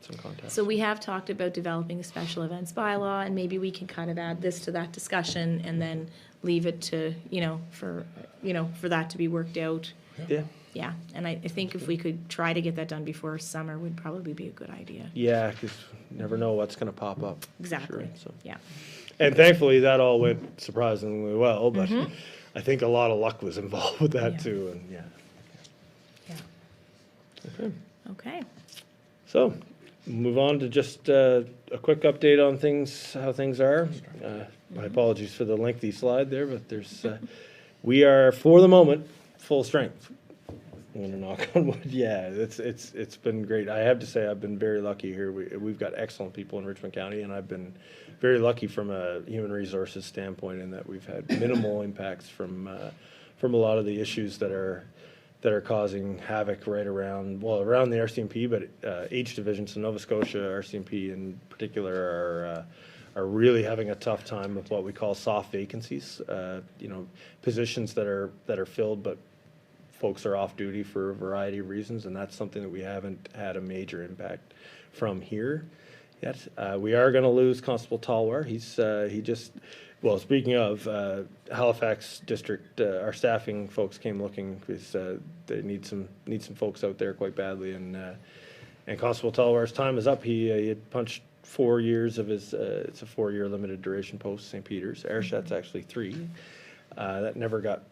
some context. So we have talked about developing a special events bylaw, and maybe we can kind of add this to that discussion and then leave it to, for that to be worked out. Yeah. Yeah, and I think if we could try to get that done before summer would probably be a good idea. Yeah, because you never know what's going to pop up. Exactly, Sure, so. yeah. And thankfully, that all went surprisingly well, but I think a lot of luck was involved with that Yeah. too, and yeah. Okay. Okay, So, move on to just a quick update on how things are. My apologies for the lengthy slide there, but we are, for the moment, full strength. I'm gonna knock on wood. Yeah, it's been great. I have to say, I've been very lucky here. We've got excellent people in Richmond County, and I've been very lucky from a human resources standpoint in that we've had minimal impacts from a lot of the issues that are causing havoc right around the RCMP, but H division, so Nova Scotia RCMP in particular, are really having a tough time with what we call soft vacancies, positions that are filled, but folks are off duty for a variety of reasons, and that's something that we haven't had a major impact from here yet. We are going to lose Constable Talwar. Speaking of Halifax District, our staffing folks came looking because they need some folks out there quite badly, and Constable Talwar's time is up. He had punched 4 years of his. It's a 4-year limited duration post, St. Peter's. Arichat's actually 3. That never got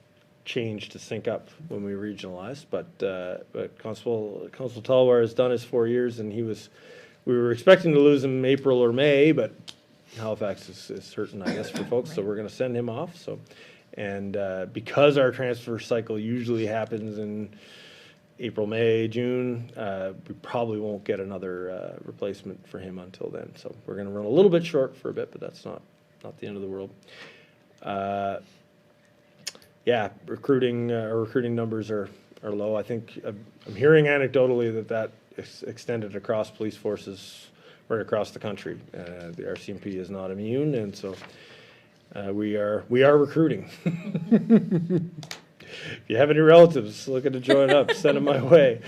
changed to sync up when we regionalized, but Constable Talwar has done his 4 years, and we were expecting to lose him April or May, but Halifax is hurting, I guess, for folks, so we're going to send him off. So, and because our transfer cycle usually happens in April, May, June, we probably won't get another replacement for him until then. So we're going to run a little bit short for a bit, but that's not the end of the world. Recruiting numbers are low. I think I'm hearing anecdotally that is extended across police forces right across the country. The RCMP is not immune, and so we are recruiting. If you have any relatives looking to join up, send them my way.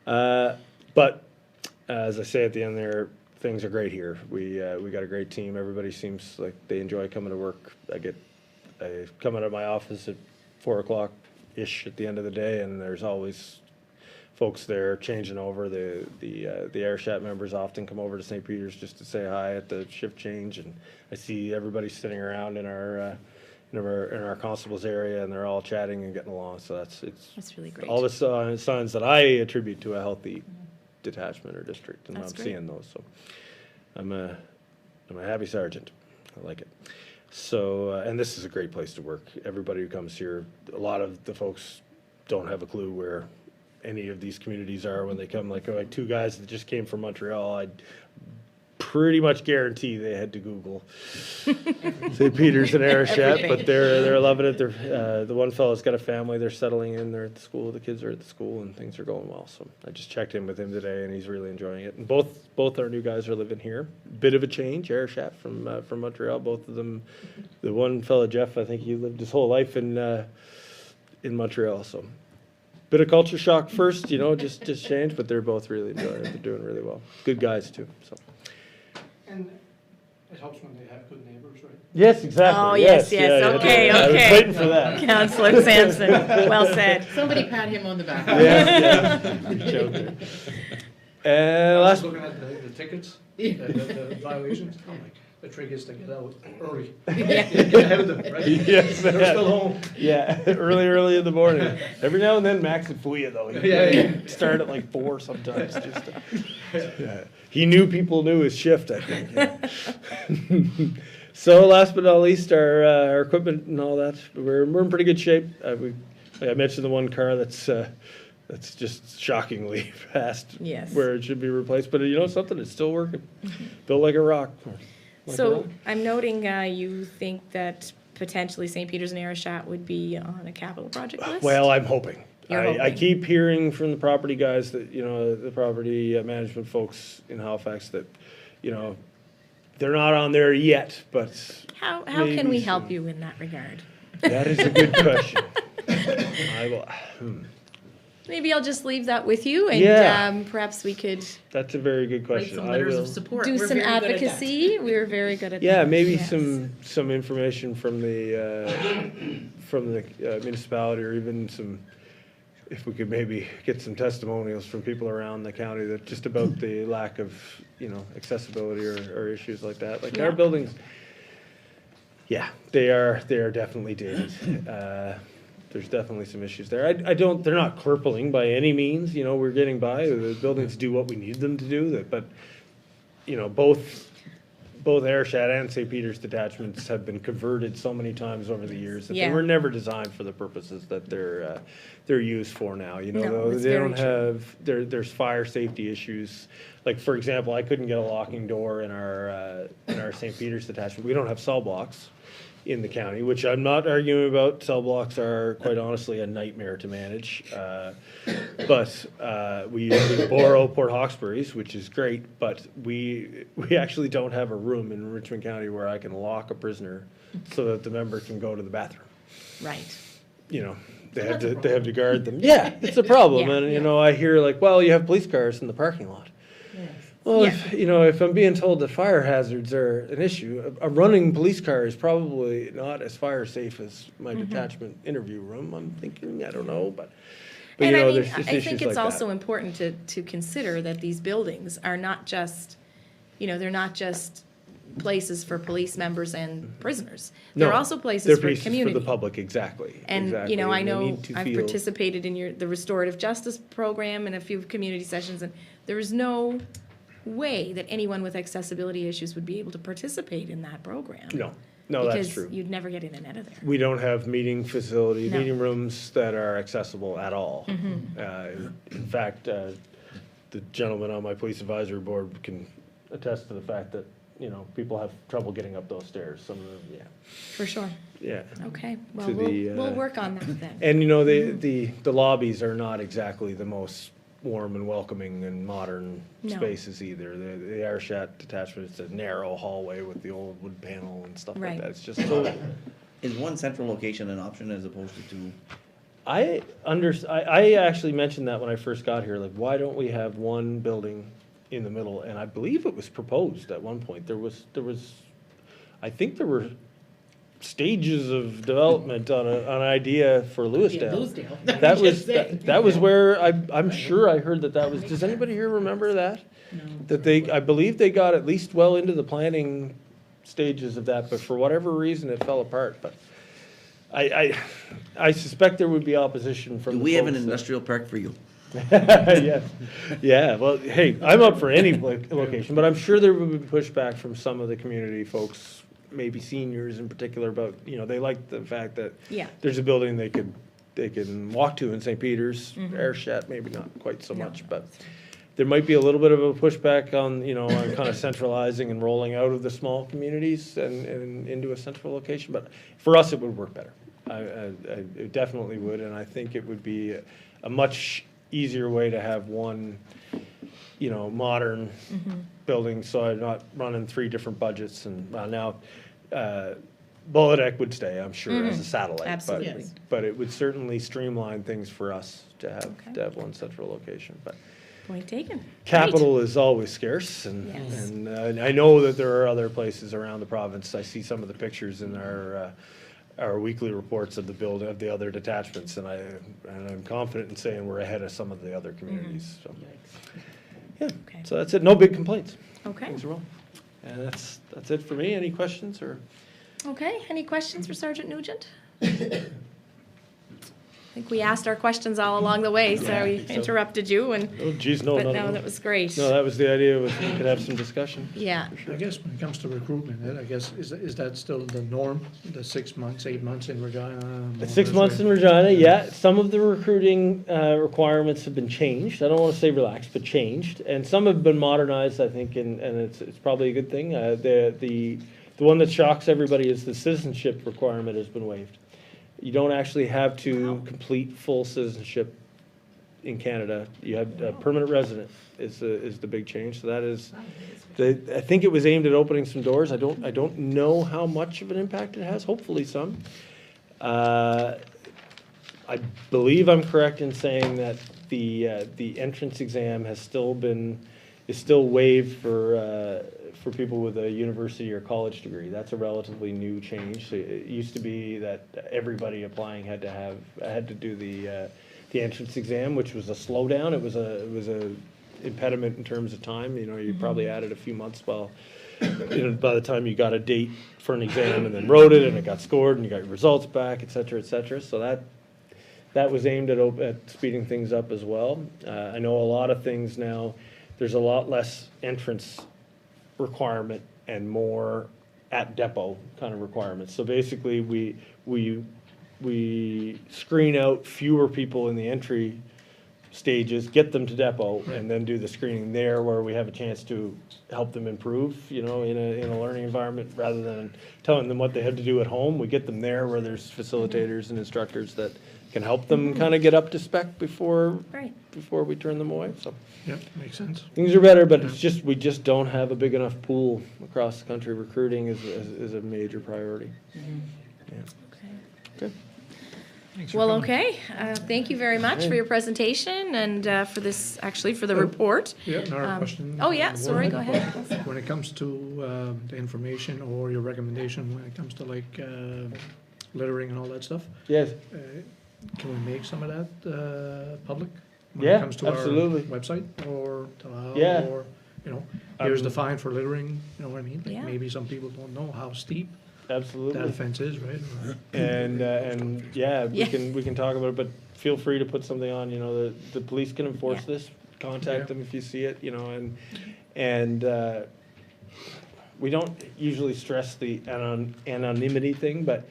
But as I say at the end there, things are great here. We got a great team. Everybody seems like they enjoy coming to work. I come out of my office at 4 o'clock-ish at the end of the day, and there's always folks there changing over. The Arichat members often come over to St. Peter's just to say hi at the shift change, and I see everybody sitting around in our constables area, and they're all chatting and getting along. So that's really great. All the signs that I attribute to a healthy detachment or district, and I'm seeing those. So I'm a happy sergeant. I like it. So, and this is a great place to work. Everybody who comes here, a lot of the folks don't have a clue where any of these communities are when they come. Like 2 guys that just came from Montreal, I'd pretty much guarantee they had to Google St. Peter's and Arichat, but they're loving it. The one fellow's got a family. They're settling in. They're at the school. The kids are at the school, and things are going well. So I just checked in with him today, and he's really enjoying it. And both our new guys are living here. Bit of a change. Arichat from Montreal. Both of them. The one fellow, Jeff, I think he lived his whole life in Montreal. So bit of culture shock first, just change, but they're both really enjoying it. They're doing really well. Good guys too. So. And it helps when they have good neighbors, right? Yes, exactly. Oh, yes. Okay. I was waiting for that. Councillor Sampson, well said. Somebody pat him on the back. Yeah. And I was last. looking at the tickets, the violations. Oh my, the trick is to get out early. Get ahead of them, right? Yes, they're still home. Yeah, early in the morning. Every now and then Max would fool you though. He'd start at like 4 sometimes. He knew people knew his shift, I think. Yeah. So last but not least, our equipment and all that, we're in pretty good shape. I mentioned the one car that's just shockingly fast where it should be replaced, but something, it's still working. Built like a rock. So I'm noting you think that potentially St. Peter's and Arichat would be on a capital project list? Well, I'm hoping. Hoping. I keep hearing from the property guys that, the property management folks in Halifax that, they're not on there yet, but how can we help you in that regard? That is a good question. I will. Maybe I'll just leave that with you, and perhaps we could. That's a very good question. Write some letters of support. Do some advocacy. We're very good at that. Yeah, maybe some information from the municipality, or even if we could maybe get some testimonials from people around the county that just about the lack of accessibility or issues like that. Like our buildings, they are definitely dated. There's definitely some issues there. They're not crippling by any means. We're getting by. The buildings do what we need them to do. But both Arichat and St. Peter's detachments have been converted so many times over the years that they were never designed for the purposes that they're used for now. They don't have there's fire safety issues. Like for example, I couldn't get a locking door in our St. Peter's detachment. We don't have cell blocks. in the county, which I'm not arguing about. Cell blocks are quite honestly a nightmare to manage. But we borrow Port Hawkesbury's, which is great, but we actually don't have a room in Richmond County where I can lock a prisoner so that the member can go to the bathroom. Right. You know, they have to guard them. Yeah, it's a problem. Yeah, And, you know, I hear like, well, you have police cars in the parking lot. Well, Yeah. if I'm being told that fire hazards are an issue, a running police car is probably not as fire safe as my detachment interview room. I'm thinking, I don't know, but And you know, I mean, there's just I issues think like it's also that. important to consider that these buildings are not just, they're not just places for police members and prisoners. They're No, also places they're for places community. for the public, exactly. And, exactly. I And they know need to I've feel- participated in the restorative justice program and a few community sessions, and there is no way that anyone with accessibility issues would be able to participate in that program. No, that's true. Because you'd never get in and out of there. We don't have meeting facility, No. meeting rooms that are accessible at all. Mm-hmm. In fact, the gentleman on my police advisory board can attest to the fact that, people have trouble getting up those stairs. Some of them, For sure. yeah. Okay, well, To the, we'll work on that then. And, the lobbies are not exactly the most warm and welcoming and modern No. spaces either. The Arichat detachment, it's a narrow hallway with the old wood panel and stuff like Right. that. It's just so. Is one central location an option as opposed to two? I actually mentioned that when I first got here, like, why don't we have one building in the middle? And I believe it was proposed at one point. I think there were stages of development on an idea for Lewisdale. Lewisdale. That was where I'm sure I heard that was, does anybody here remember that? That I believe they got at least well into the planning stages of that, but for whatever reason, it fell apart. But I suspect there would be opposition from Do the we have an folks that- industrial park for you? Yeah, well, hey, I'm up for any location, but I'm sure there would be pushback from some of the community folks, maybe seniors in particular, about, they like the fact that Yeah. there's a building they can walk to in St. Peter's, Arichat, maybe not quite so No. much, but there might be a little bit of a pushback on, on kind of centralizing and rolling out of the small communities and into a central location, but for us, it would work better. It definitely would, and I think it would be a much easier way to have one, modern building, so I'm not running 3 different budgets. And now, Bullet would stay, I'm sure, as a satellite. Absolutely. But, Yes. but it would certainly streamline things for us to have Okay. one central location. But Point taken. Great. capital is always scarce, and Yes. and I know that there are other places around the province. I see some of the pictures in our weekly reports of the other detachments, and I'm confident in saying we're ahead of some of the other communities. So, yeah, Okay. so that's it. No big complaints. Okay, Things are well. And that's it for me. Any questions or? okay, any questions for Sergeant Nugent? I think we asked our questions all along the way, so we interrupted you, and, Oh, geez, no, but no, no, no. that was great. No, that was the idea. Was we could have some discussion. Yeah, I guess when it comes to recruitment, I guess, is that still the norm, the 6 months, 8 months in Regina? 6 months in Regina, yeah. Some of the recruiting requirements have been changed. I don't want to say relaxed, but changed. And some have been modernized, I think, and it's probably a good thing. The one that shocks everybody is the citizenship requirement has been waived. You don't actually have to complete full citizenship in Canada. You have a permanent resident is the big change. So that is, I think it was aimed at opening some doors. I don't know how much of an impact it has. Hopefully some. I believe I'm correct in saying that the entrance exam is still waived for people with a university or college degree. That's a relatively new change. So it used to be that everybody applying had to do the entrance exam, which was a slowdown. It was a impediment in terms of time. You probably added a few months by the time you got a date for an exam and then wrote it and it got scored and you got your results back, et cetera, et cetera. So that was aimed at speeding things up as well. I know a lot of things now, there's a lot less entrance requirement and more at depot kind of requirements. So basically we screen out fewer people in the entry stages, get them to depot, and then do the screening there where we have a chance to help them improve, in a learning environment, rather than telling them what they have to do at home. We get them there where there's facilitators and instructors that can help them kind of get up to spec before we turn them away, so. Yeah, makes sense. Things are better, but we just don't have a big enough pool across the country. Recruiting is a major priority. Yeah. Okay. Thanks for Well, coming. okay. Thank you very much for your presentation and for the report. Yeah, another question. Oh, yeah, on the sorry, board. go ahead. When it comes to the information or your recommendation, when it comes to like littering and all that stuff, Yes. can we make some of that public? When Yeah, it comes to absolutely. our website or Telile, Yeah. or, here's the fine for littering, you know what I mean? Like Yeah. maybe some people don't know how steep that Absolutely. offense is, right? Or- And yeah, Yeah. we can talk about it, but feel free to put something on, the police can enforce Yeah. this. Contact Yeah. them if you see it, and we don't usually stress the anonymity thing, but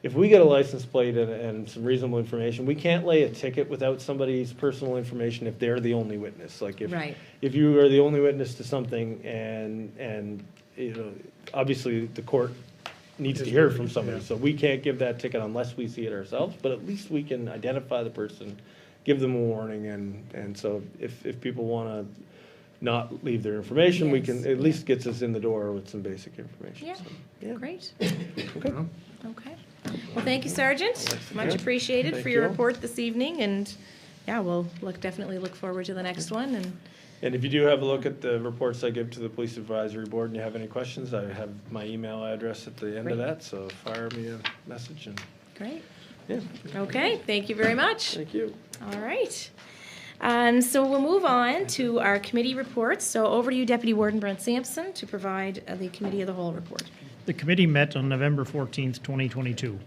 if we get a license plate and some reasonable information, we can't lay a ticket without somebody's personal information if they're the only witness. Like Right. if you are the only witness to something and obviously the court needs to hear from somebody, Yeah. so we can't give that ticket unless we see it ourselves, but at least we can identify the person, give them a warning, and so if people wanna not leave their information, we can, Yes, at least gets us in the door with some basic information. Yeah. So, yeah. Great. Okay. Okay. Well, thank you, Sergeant. Much appreciated Thank for your you. report this evening, and yeah, we'll definitely look forward to the next one. And if you do have a look at the reports I give to the Police Advisory Board and you have any questions, I have my email address at the end of Great. that, so fire me a message and, Great. yeah, Okay. Thank you very much. thank you. All right. So we'll move on to our committee reports. So over to you, Deputy Warden Brent Sampson, to provide the Committee of the Whole report. The committee met on November 14th, 2022.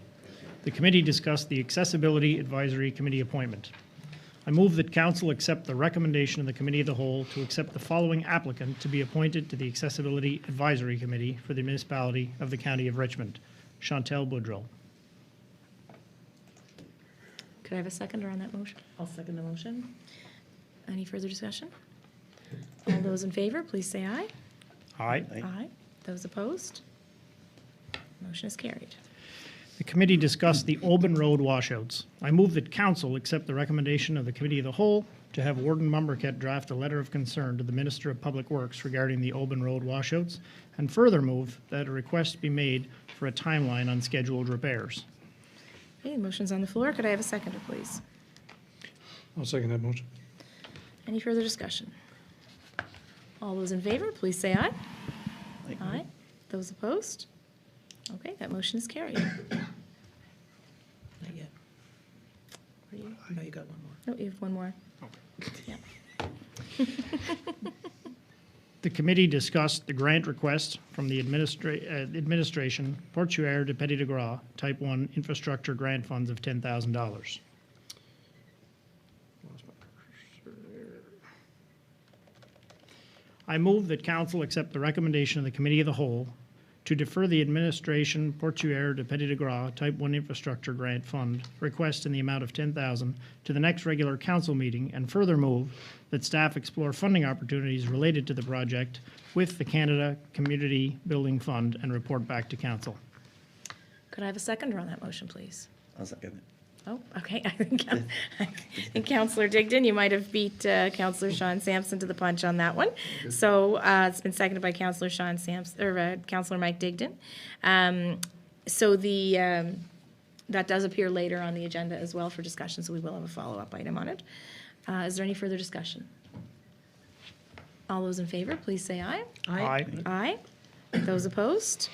The committee discussed the Accessibility Advisory Committee appointment. I move that council accept the recommendation of the Committee of the Whole to accept the following applicant to be appointed to the Accessibility Advisory Committee for the municipality of the County of Richmond, Chantal Boudreau. Could I have a seconder on that motion? I'll second the motion. Any further discussion? All those in favor, please say aye. Aye. Aye. Those opposed? Motion is carried. The committee discussed the Oban Road washouts. I move that council accept the recommendation of the Committee of the Whole to have Warden Mumberket draft a letter of concern to the Minister of Public Works regarding the Oban Road washouts, and further move that a request be made for a timeline on scheduled repairs. Okay, the motion's on the floor. Could I have a seconder, please? I'll second that motion. Any further discussion? All those in favor, please say aye. Aye. Those opposed? Okay, that motion is carried. Not yet. Are you? Oh, you got one more. No, you have one more. Yeah. The committee discussed the grant request from the administration, Portuaire de Petit de Gras, Type 1 Infrastructure Grant Funds of $10,000. I move that council accept the recommendation of the Committee of the Whole to defer the administration Portuaire de Petit de Gras Type 1 Infrastructure Grant Fund request in the amount of $10,000 to the next regular council meeting, and further move that staff explore funding opportunities related to the project with the Canada Community Building Fund and report back to council. Could I have a seconder on that motion, please? I'll second it. Oh, okay. I think Councillor Digdon, you might have beat Councillor Sean Sampson to the punch on that one. So it's been seconded by Councillor Sean Sampson, or Councillor Mike Digdon. So that does appear later on the agenda as well for discussion, so we will have a follow-up item on it. Is there any further discussion? All those in favor, please say aye. Aye. Aye. Those opposed?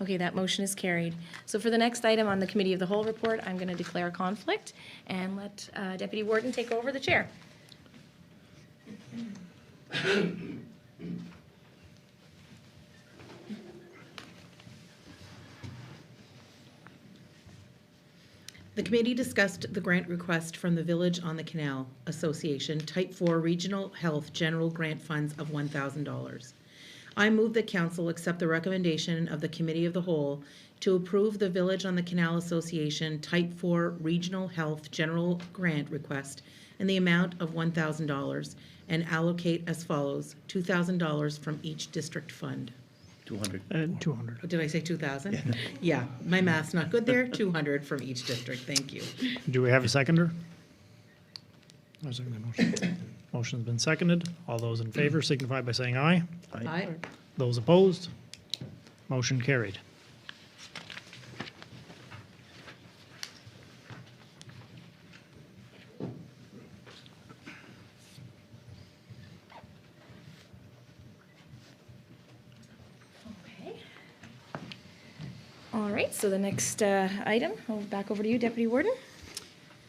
Okay, that motion is carried. So for the next item on the Committee of the Whole report, I'm going to declare conflict and let Deputy Warden take over the chair. The committee discussed the grant request from the Village on the Canal Association, Type 4 Regional Health General Grant Funds of $1,000. I move that council accept the recommendation of the Committee of the Whole to approve the Village on the Canal Association Type 4 Regional Health General Grant request in the amount of $1,000 and allocate as follows: $2,000 from each district fund. 200. 200. Did I say 2,000? Yeah, my math's not good there. 200 from each district. Thank you. Do we have a seconder? I second that motion. Motion's been seconded. All those in favor signify by saying aye. Aye. Those opposed? Motion carried. Okay. All right, so the next item, back over to you, Deputy Warden.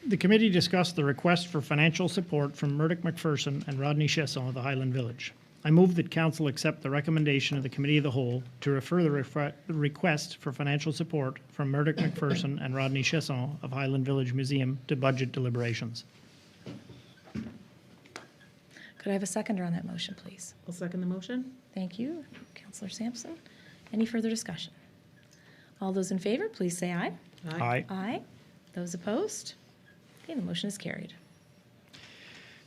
The committee discussed the request for financial support from Murdoch McPherson and Rodney Chesson of the Highland Village. I move that council accept the recommendation of the Committee of the Whole to refer the request for financial support from Murdoch McPherson and Rodney Chesson of Highland Village Museum to budget deliberations. Could I have a seconder on that motion, please? I'll second the motion. Thank you, Councillor Sampson. Any further discussion? All those in favor, please say aye. Aye. Aye. Those opposed? Okay, the motion is carried.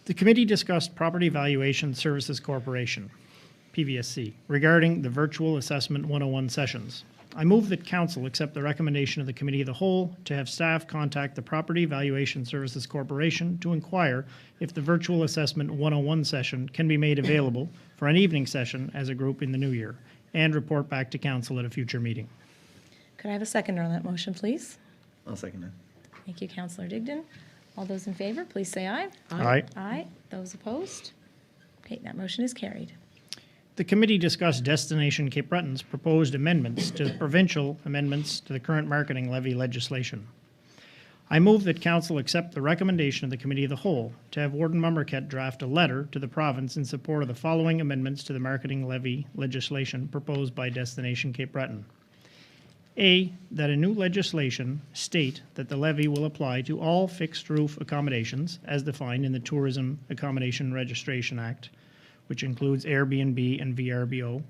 The committee discussed Property Valuation Services Corporation, PVSC, regarding the virtual assessment 101 sessions. I move that council accept the recommendation of the Committee of the Whole to have staff contact the Property Valuation Services Corporation to inquire if the virtual assessment 101 session can be made available for an evening session as a group in the new year, and report back to council at a future meeting. Could I have a seconder on that motion, please? I'll second that. Thank you, Councillor Digdon. All those in favor, please say aye. Aye. Aye. Those opposed? Okay, that motion is carried. The committee discussed Destination Cape Breton's proposed amendments to the provincial amendments to the current marketing levy legislation. I move that council accept the recommendation of the Committee of the Whole to have Warden Mummerket draft a letter to the province in support of the following amendments to the marketing levy legislation proposed by Destination Cape Breton. A, that a new legislation state that the levy will apply to all fixed roof accommodations as defined in the Tourism Accommodation Registration Act, which includes Airbnb and VRBO,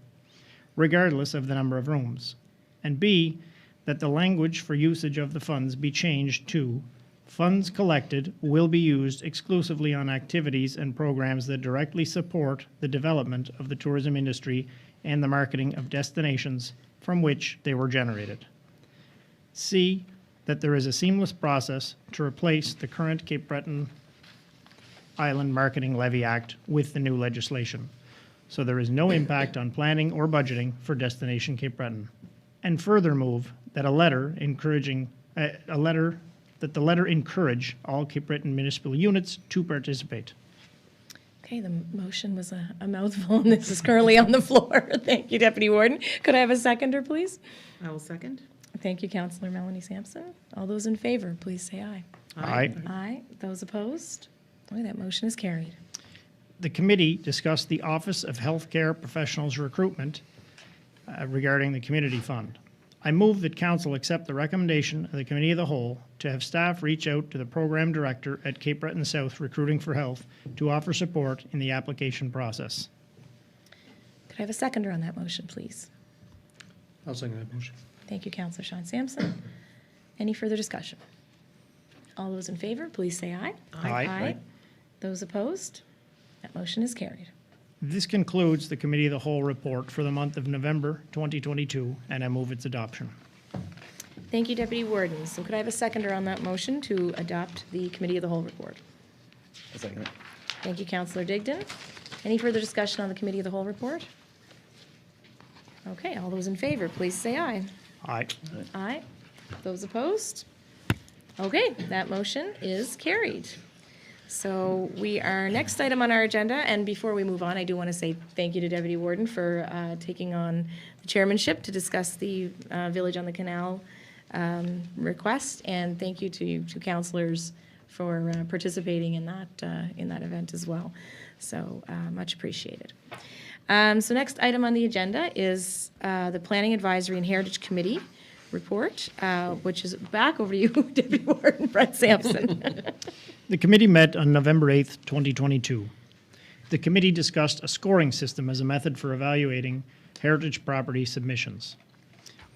regardless of the number of rooms. And B, that the language for usage of the funds be changed to funds collected will be used exclusively on activities and programs that directly support the development of the tourism industry and the marketing of destinations from which they were generated. C, that there is a seamless process to replace the current Cape Breton Island Marketing Levy Act with the new legislation, so there is no impact on planning or budgeting for Destination Cape Breton. And further move that the letter encourage all Cape Breton municipal units to participate. Okay, the motion was a mouthful, and this is currently on the floor. Thank you, Deputy Warden. Could I have a seconder, please? I will second. Thank you, Councillor Melanie Sampson. All those in favor, please say aye. Aye. Aye. Those opposed? Okay, that motion is carried. The committee discussed the Office of Healthcare Professionals Recruitment regarding the community fund. I move that council accept the recommendation of the Committee of the Whole to have staff reach out to the program director at Cape Breton South Recruiting for Health to offer support in the application process. Could I have a seconder on that motion, please? I'll second that motion. Thank you, Councillor Sean Sampson. Any further discussion? All those in favor, please say aye. Aye. Those opposed? That motion is carried. This concludes the Committee of the Whole report for the month of November 2022, and I move its adoption. Thank you, Deputy Warden. So could I have a seconder on that motion to adopt the Committee of the Whole report? I'll second it. Thank you, Councillor Digdon. Any further discussion on the Committee of the Whole report? Okay, all those in favor, please say aye. Aye. Aye. Those opposed? Okay, that motion is carried. So our next item on our agenda, and before we move on, I do want to say thank you to Deputy Warden for taking on the chairmanship to discuss the Village on the Canal request, and thank you to councillors for participating in that event as well. So much appreciated. So next item on the agenda is the Planning Advisory and Heritage Committee report, which is back over to you, Deputy Warden Brett Sampson. The committee met on November 8th, 2022. The committee discussed a scoring system as a method for evaluating heritage property submissions.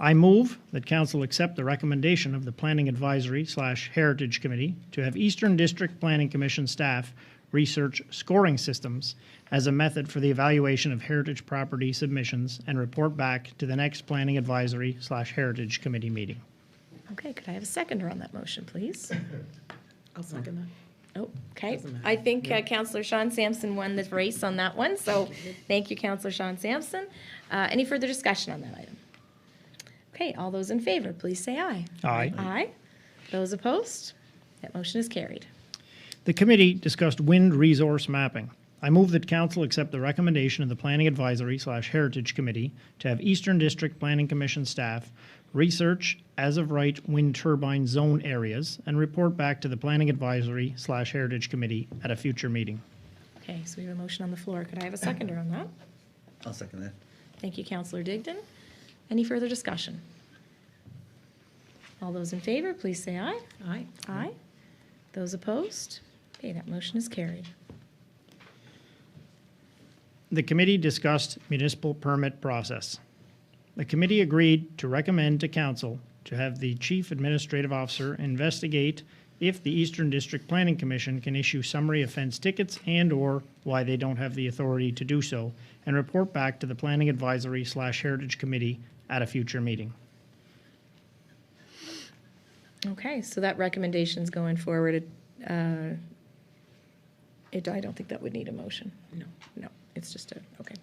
I move that council accept the recommendation of the Planning Advisory/Heritage Committee to have Eastern District Planning Commission staff research scoring systems as a method for the evaluation of heritage property submissions and report back to the next Planning Advisory/Heritage Committee meeting. Okay, could I have a seconder on that motion, please? I'll second that. Oh, okay. Doesn't matter. I think Councillor Sean Sampson won the race on that one, so thank you, Councillor Sean Sampson. Any further discussion on that item? Okay, all those in favor, please say aye. Aye. Aye. Those opposed? That motion is carried. The committee discussed wind resource mapping. I move that council accept the recommendation of the Planning Advisory/Heritage Committee to have Eastern District Planning Commission staff research as-of-right wind turbine zone areas and report back to the Planning Advisory/Heritage Committee at a future meeting. Okay, so we have a motion on the floor. Could I have a seconder on that? I'll second that. Thank you, Councillor Digdon. Any further discussion? All those in favor, please say aye. Aye. Aye. Those opposed? Okay, that motion is carried. The committee discussed municipal permit process. The committee agreed to recommend to council to have the chief administrative officer investigate if the Eastern District Planning Commission can issue summary offense tickets and/or why they don't have the authority to do so, and report back to the Planning Advisory/Heritage Committee at a future meeting. Okay, so that recommendation's going forward. I don't think that would need a motion. No. No, it's just a, okay,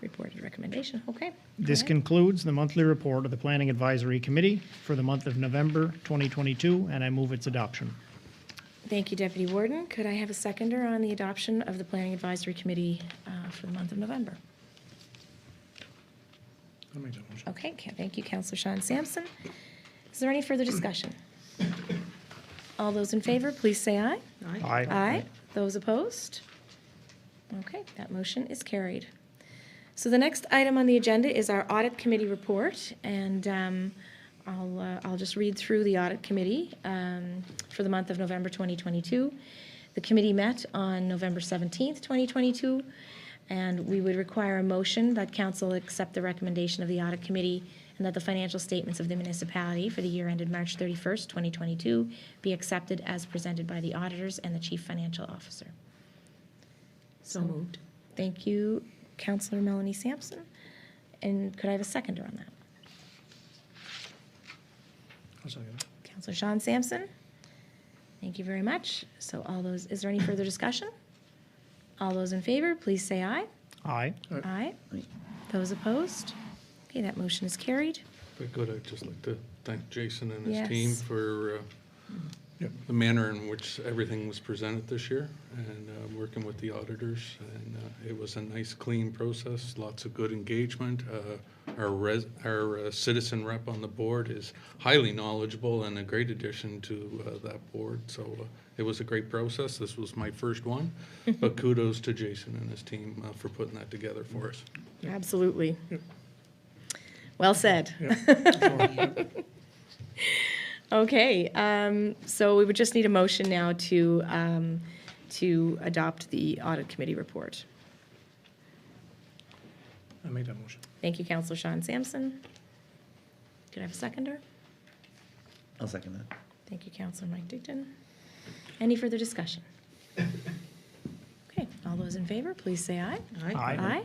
reported recommendation, okay. This All right. concludes the monthly report of the Planning Advisory Committee for the month of November 2022, and I move its adoption. Thank you, Deputy Warden. Could I have a seconder on the adoption of the Planning Advisory Committee for the month of November? I'll make that motion. Okay, thank you, Councillor Sean Sampson. Is there any further discussion? All those in favor, please say aye. Aye. Aye. Those opposed? Okay, that motion is carried. So the next item on the agenda is our Audit Committee report, and I'll just read through the Audit Committee for the month of November 2022. The committee met on November 17th, 2022, and we would require a motion that council accept the recommendation of the Audit Committee and that the financial statements of the municipality for the year ended March 31st, 2022 be accepted as presented by the auditors and the chief financial officer. So moved. Thank you, Councillor Melanie Sampson. And could I have a seconder on that? I'll second it. Councillor Sean Sampson? Thank you very much. So is there any further discussion? All those in favor, please say aye. Aye. Aye. Aye. Those opposed? Okay, that motion is carried. If I could, I'd just like to thank Jason and his Yes. team for Yep. the manner in which everything was presented this year and working with the auditors. And it was a nice, clean process, lots of good engagement. Our citizen rep on the board is highly knowledgeable and a great addition to that board. So it was a great process. This was my first one, but kudos to Jason and his team for putting that together for us. Absolutely. Well said. Okay, so we would just need a motion now to adopt the Audit Committee report. I'll make that motion. Thank you, Councillor Sean Sampson. Could I have a seconder? I'll second that. Thank you, Councillor Mike Digdon. Any further discussion? Okay, all those in favor, please say aye. Aye. Aye.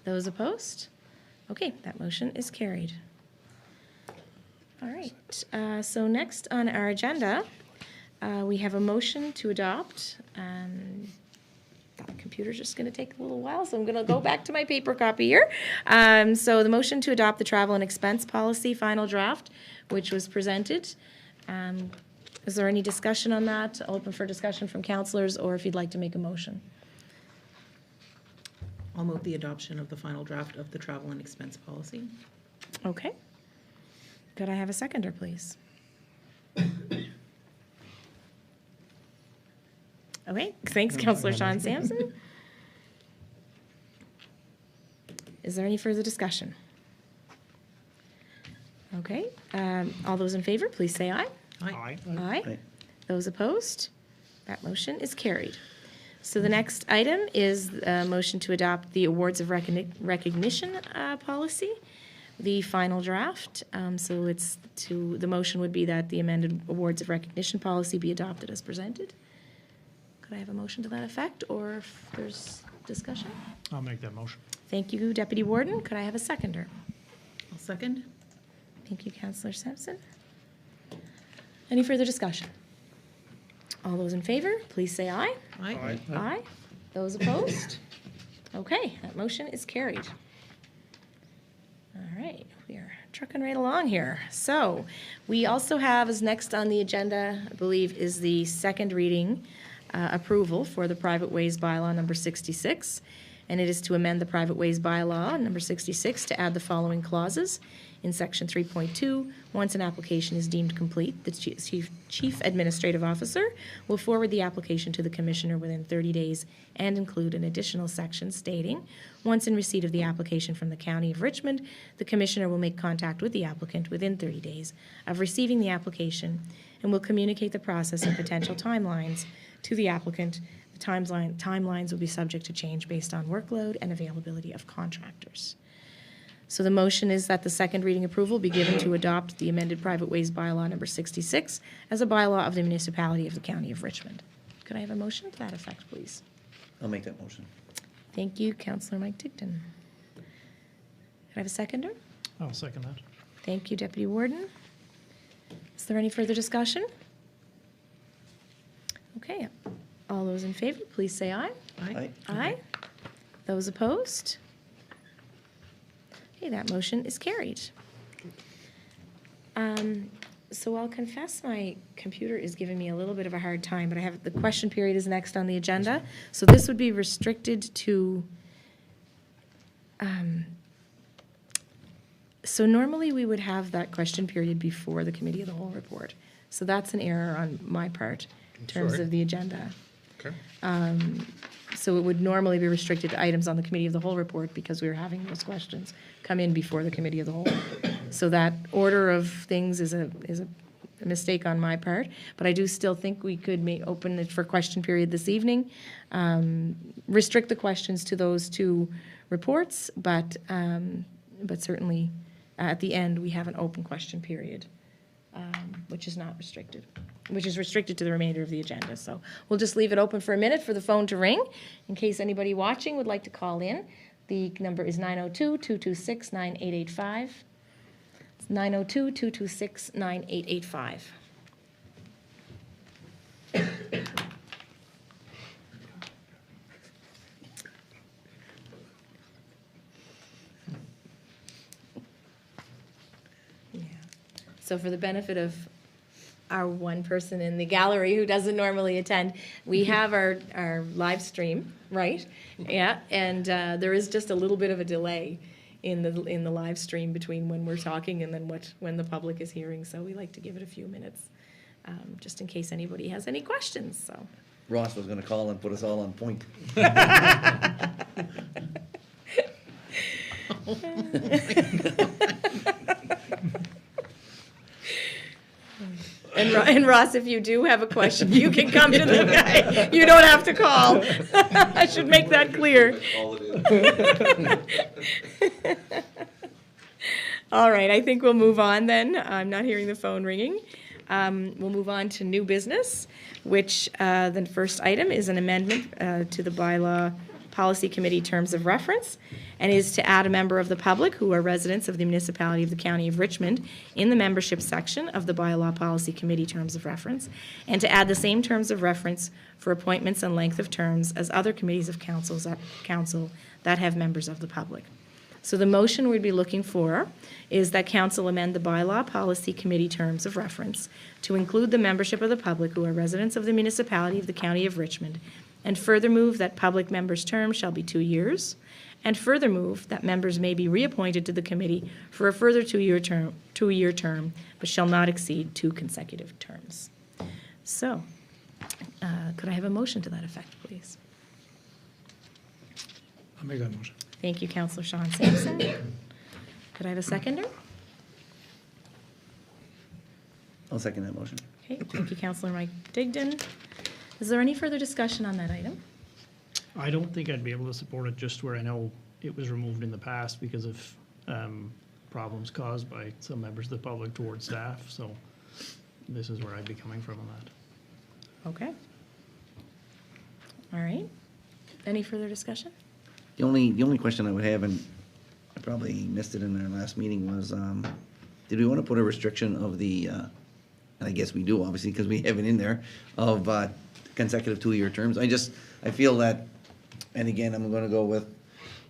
Those opposed? Okay, that motion is carried. All right, so next on our agenda, we have a motion to adopt. The computer's just going to take a little while, so I'm going to go back to my paper copy here. So the motion to adopt the travel and expense policy final draft, which was presented. Is there any discussion on that? Open for discussion from councillors, or if you'd like to make a motion. I'll move the adoption of the final draft of the travel and expense policy. Okay. Could I have a seconder, please? Okay, thanks, Councillor Sean Sampson. Is there any further discussion? Okay, all those in favor, please say aye. Aye. Aye. Aye. Those opposed? That motion is carried. So the next item is a motion to adopt the awards of recognition policy. the final draft. So the motion would be that the amended awards of recognition policy be adopted as presented. Could I have a motion to that effect, or if there's discussion? I'll make that motion. Thank you, Deputy Warden. Could I have a seconder? I'll second. Thank you, Councillor Sampson. Any further discussion? All those in favor, please say aye. Aye. Aye. Those opposed? Okay, that motion is carried. All right, we are trucking right along here. So we also have, as next on the agenda, I believe, is the second reading approval for the Private Ways Bylaw number 66. And it is to amend the Private Ways Bylaw number 66 to add the following clauses. In section 3.2, once an application is deemed complete, the Chief Administrative Officer will forward the application to the Commissioner within 30 days and include an additional section stating, once in receipt of the application from the County of Richmond, the Commissioner will make contact with the applicant within 30 days of receiving the application and will communicate the process and potential timelines to the applicant. The timelines will be subject to change based on workload and availability of contractors. So the motion is that the second reading approval be given to adopt the amended Private Ways Bylaw number 66 as a bylaw of the municipality of the County of Richmond. Could I have a motion to that effect, please? I'll make that motion. Thank you, Councillor Mike Digdon. Could I have a seconder? I'll second that. Thank you, Deputy Warden. Is there any further discussion? Okay, all those in favor, please say aye. Aye. Aye. Those opposed? Okay, that motion is carried. So I'll confess my computer is giving me a little bit of a hard time, but I have, the question period is next on the agenda. So this would be restricted to, so normally we would have that question period before the Committee of the Whole report. So that's an error on my part in terms Sorry. of the agenda. Okay. So it would normally be restricted to items on the Committee of the Whole report because we were having those questions come in before the Committee of the Whole. So that order of things is a mistake on my part, but I do still think we could open it for question period this evening. Restrict the questions to those two reports, but certainly at the end, we have an open question period, which is not restricted, which is restricted to the remainder of the agenda. So we'll just leave it open for a minute for the phone to ring in case anybody watching would like to call in. The number is 902-226-9885. It's 902-226-9885. Yeah. So for the benefit of our one person in the gallery who doesn't normally attend, we have our live stream, right? Yeah, and there is just a little bit of a delay in the live stream between when we're talking and then when the public is hearing. So we like to give it a few minutes, just in case anybody has any questions. So Ross was gonna call and put us all on point. And Ross, if you do have a question, you can come to the guy. You don't have to call. I should make that clear. All right, I think we'll move on then. I'm not hearing the phone ringing. We'll move on to new business, which the first item is an amendment to the bylaw policy committee terms of reference, and is to add a member of the public who are residents of the municipality of the County of Richmond in the membership section of the bylaw policy committee terms of reference, and to add the same terms of reference for appointments and length of terms as other committees of council that have members of the public. So the motion we'd be looking for is that council amend the bylaw policy committee terms of reference to include the membership of the public who are residents of the municipality of the County of Richmond, and further move that public members' term shall be 2 years, and further move that members may be reappointed to the committee for a further two-year term, but shall not exceed 2 consecutive terms. So, could I have a motion to that effect, please? I'll make that motion. Thank you, Councillor Sean Sampson. Could I have a seconder? I'll second that motion. Okay, thank you, Councillor Mike Digdon. Is there any further discussion on that item? I don't think I'd be able to support it just where I know it was removed in the past because of problems caused by some members of the public towards staff, so this is where I'd be coming from on that. Okay. All right. Any further discussion? The only question I would have, and I probably missed it in our last meeting, was, did we want to put a restriction of the, and I guess we do, obviously, because we have it in there, of consecutive 2-year terms? I feel that, and again, I'm gonna go with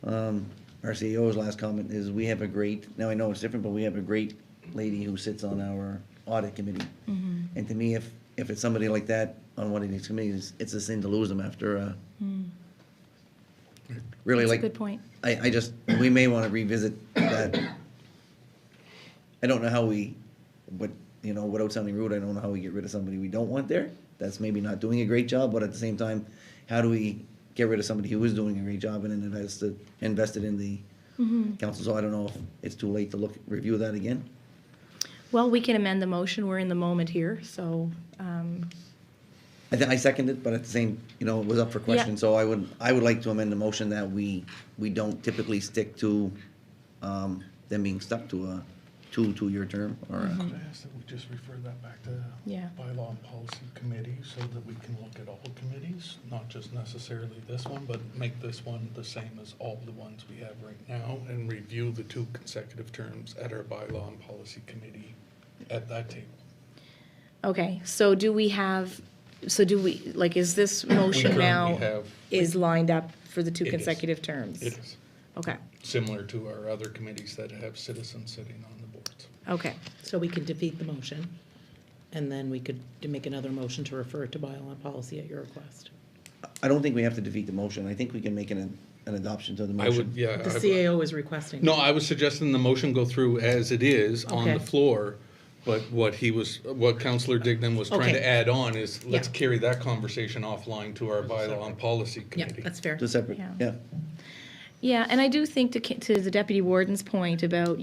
our CEO's last comment, is we have a great, now I know it's different, but we have a great lady who sits on our audit committee. And to me, if it's somebody like that on one of these committees, it's a sin to lose them after, really, That's a like, good point. I just, we may want to revisit that. I don't know how without sounding rude, I don't know how we get rid of somebody we don't want there. That's maybe not doing a great job, but at the same time, how do we get rid of somebody who is doing a great job and then invested in the council? So I don't know if it's too late to review that again. Well, we can amend the motion. We're in the moment here, so, I second it, but at the same, it was up for question, so I would like to amend the motion that we don't typically stick to, them being stuck to a 2-year term, or Could I ask that we just refer that back to Yeah. bylaw and policy committee so that we can look at all committees, not just necessarily this one, but make this one the same as all the ones we have right now, and review the 2 consecutive terms at our bylaw and policy committee at that table. okay, so do we, is this motion currently now have- is lined up for the 2 It is. consecutive terms? It is Okay, similar to our other committees that have citizens sitting on the boards. okay, So we could defeat the motion, and then we could make another motion to refer it to bylaw and policy at your request. I don't think we have to defeat the motion. I think we can make an adoption to the I motion. would, yeah. The I- CAO is requesting. No, I was suggesting the motion go through as it is on the Okay. floor, but what Councillor Dignan was trying to Okay. add on is, let's Yeah. carry that conversation offline to our bylaw and policy Yeah, committee. that's fair. To separate, Yeah. yeah. yeah, and I do think to the deputy warden's point about,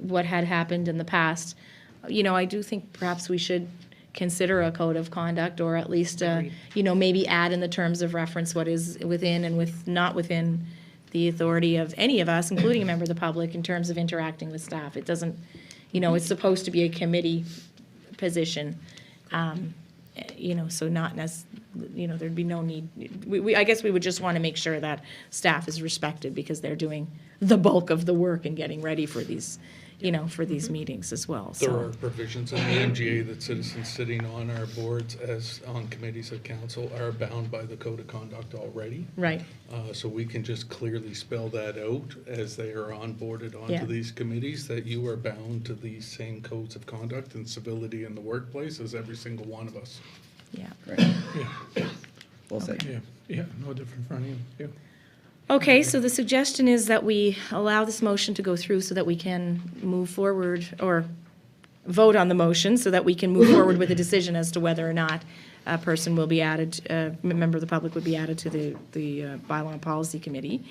what had happened in the past, I do think perhaps we should consider a code of conduct, or at least, Agreed. maybe add in the terms of reference what is within and not within the authority of any of us, including a member of the public, in terms of interacting with staff. It doesn't, it's supposed to be a committee position, so not there'd be no need. I guess we would just want to make sure that staff is respected, because they're doing the bulk of the work and getting ready for these, for these meetings as well, so. There are provisions in the MGA that citizens sitting on our boards as on committees of council are bound by the code of conduct already. Right, So we can just clearly spell that out as they are onboarded Yeah. onto these committees, that you are bound to these same codes of conduct and civility in the workplace as every single one of us. yeah. Right. Well said. Yeah, no different for any of you. Okay, so the suggestion is that we allow this motion to go through so that we can move forward, or vote on the motion so that we can move forward with a decision as to whether or not a person will be added, a member of the public would be added to the bylaw and policy committee.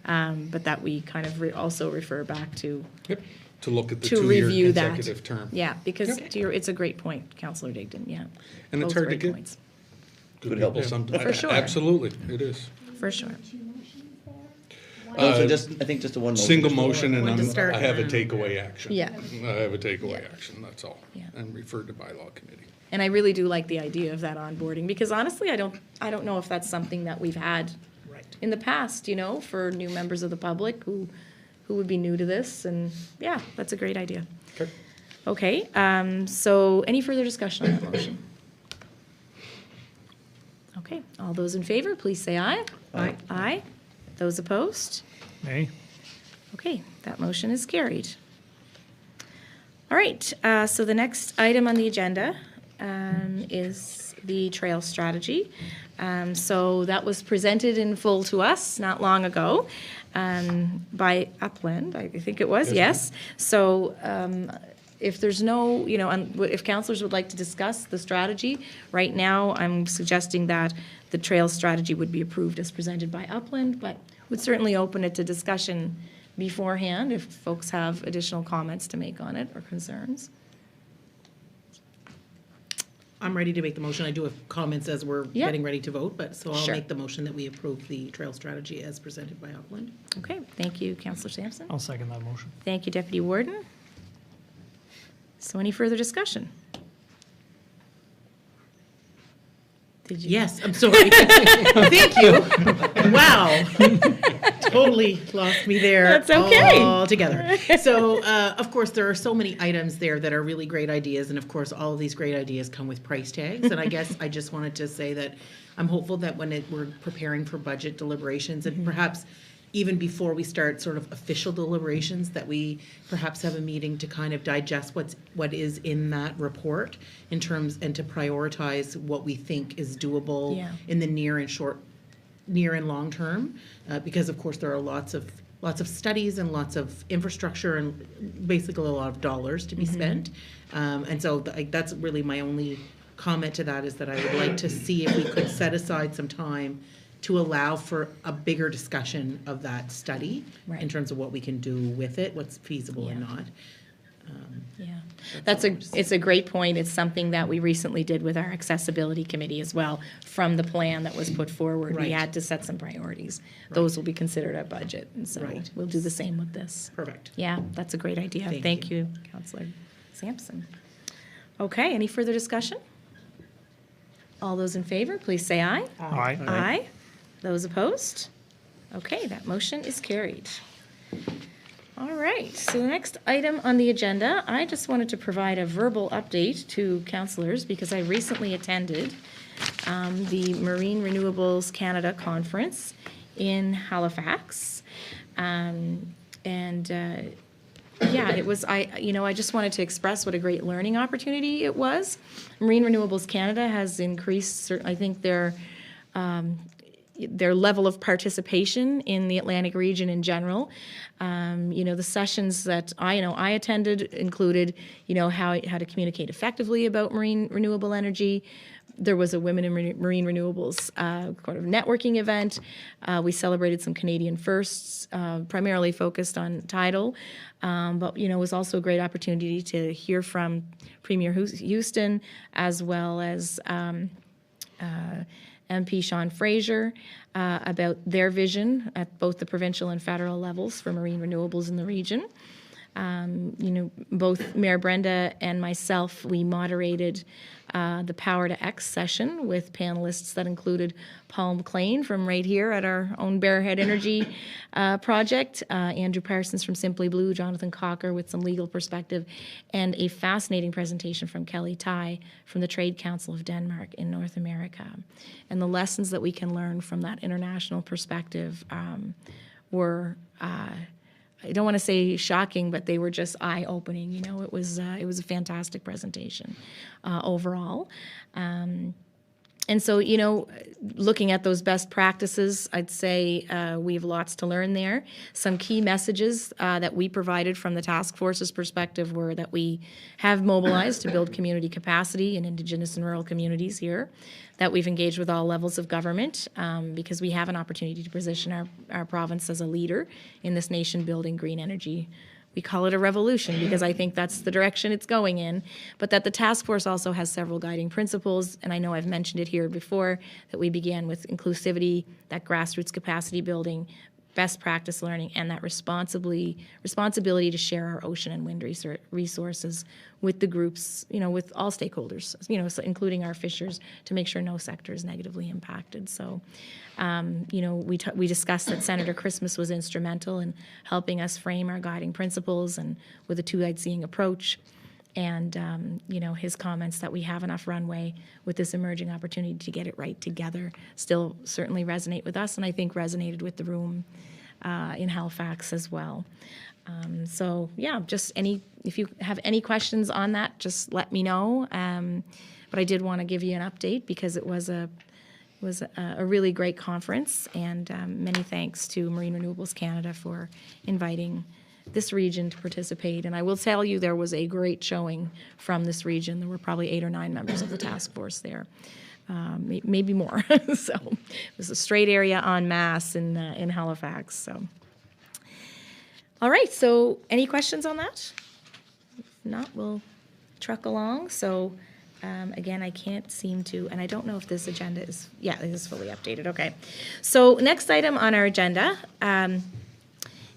But that we kind of also refer back to, Yep. To look at the to 2-year review that. consecutive term. Yeah, because it's a great point, Councillor Digdon, yeah. And it's Both hard to great get- points, Good help. people sometimes. For sure. Absolutely, it is. for sure. No, so I think just the one motion. Single just to- motion, and When to start I have a and- takeaway action. Yeah. I have a takeaway action, that's all. Yeah. And refer to bylaw committee. And I really do like the idea of that onboarding, because honestly, I don't know if that's something that we've had Right. in the past, for new members of the public who would be new to this, and yeah, that's a great idea. Okay. Okay, so any further discussion on that motion? Okay, all those in favor, please say aye. Aye. Aye. Those opposed? Nay? Okay, that motion is carried. All right, so the next item on the agenda is the trail strategy. So that was presented in full to us not long ago by Upland, I think it was, yes. So if there's no, if councillors would like to discuss the strategy, right now I'm suggesting that the trail strategy would be approved as presented by Upland, but would certainly open it to discussion beforehand if folks have additional comments to make on it or concerns. I'm ready to make the motion. I do have comments as we're Yeah. getting ready to vote, but so I'll Sure. make the motion that we approve the trail strategy as presented by Auckland. Okay, thank you, Councillor Sampson. I'll second that motion. Thank you, Deputy Warden. So any further discussion? Did you? Yes, I'm sorry. Thank you. Wow. Totally lost me there. That's okay. Altogether. So, of course, there are so many items there that are really great ideas, and of course, all of these great ideas come with price tags. And I guess I just wanted to say that I'm hopeful that when we're preparing for budget deliberations, and perhaps even before we start sort of official deliberations, that we perhaps have a meeting to kind of digest what is in that report in terms, and to prioritize what we think is doable Yeah. in the near and long term, because of course there are lots of studies and lots of infrastructure and basically a lot of dollars to be spent, and so that's really my only comment to that, is that I would like to see if we could set aside some time to allow for a bigger discussion of that study Right. in terms of what we can do with it, what's feasible and Yeah. not. Yeah, it's a great point. It's something that we recently did with our accessibility committee as well. From the plan that was put forward, we Right. had to set some priorities. Those will be considered our budget, and so Right. we'll do the same with this. Perfect. Yeah, that's a great idea. Thank Thank you, Councillor Sampson. Okay, any further discussion? All those in favor, please say aye. Aye. Aye. Those opposed? Okay, that motion is carried. All right, so the next item on the agenda, I just wanted to provide a verbal update to councillors because I recently attended the Marine Renewables Canada Conference in Halifax. Yeah, it was, I just wanted to express what a great learning opportunity it was. Marine Renewables Canada has increased, I think, their level of participation in the Atlantic region in general. The sessions that I attended included, how to communicate effectively about marine renewable energy. There was a Women in Marine Renewables kind of networking event. We celebrated some Canadian firsts, primarily focused on tidal. But, it was also a great opportunity to hear from Premier Houston, as well as MP Sean Fraser, about their vision at both the provincial and federal levels for marine renewables in the region. Both Mayor Brenda and myself, we moderated the Power to X session with panelists that included Paul McLean from right here at our own Bearhead Energy project, Andrew Parsons from Simply Blue, Jonathan Cocker with some legal perspective, and a fascinating presentation from Kelly Tai from the Trade Council of Denmark in North America. And the lessons that we can learn from that international perspective were I don't want to say shocking, but they were just eye-opening. It was a fantastic presentation overall. And so, looking at those best practices, I'd say we have lots to learn there. Some key messages that we provided from the task force's perspective were that we have mobilized to build community capacity in Indigenous and rural communities here, that we've engaged with all levels of government because we have an opportunity to position our province as a leader in this nation-building green energy. We call it a revolution because I think that's the direction it's going in, but that the task force also has several guiding principles, and I know I've mentioned it here before, that we began with inclusivity, that grassroots capacity building, best practice learning, and that responsibility to share our ocean and wind resources with the groups, with all stakeholders, so including our fishers, to make sure no sector is negatively impacted. So, we discussed that Senator Christmas was instrumental in helping us frame our guiding principles and with a two-eyed seeing approach. And, his comments that we have enough runway with this emerging opportunity to get it right together still certainly resonate with us, and I think resonated with the room in Halifax as well. Just if you have any questions on that, just let me know. But I did want to give you an update because it was a really great conference, and many thanks to Marine Renewables Canada for inviting this region to participate. And I will tell you, there was a great showing from this region. There were probably 8 or 9 members of the task force there, maybe more. So it was a straight area en masse in Halifax. So, all right. So, any questions on that? If not, we'll truck along. So, again, I can't seem to, and I don't know if this agenda is, yeah, it is fully updated, okay. So next item on our agenda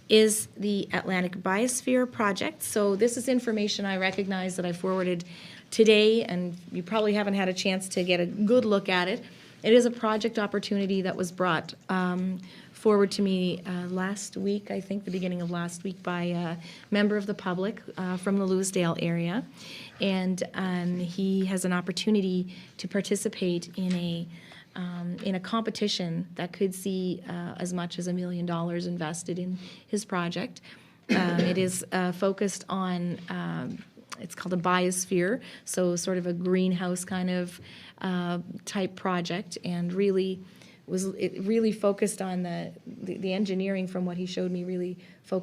is the Atlantic Biosphere Project. So this is information I recognize that I forwarded today, and you probably haven't had a chance to get a good look at it. It is a project opportunity that was brought forward to me last week, I think the beginning of last week, by a member of the public from the Lewisdale area. And he has an opportunity to participate in a competition that could see as much as $1 million invested in his project. It is focused on, it's called a biosphere, so sort of a greenhouse kind of type project, and really focused on the engineering. From what he showed me, really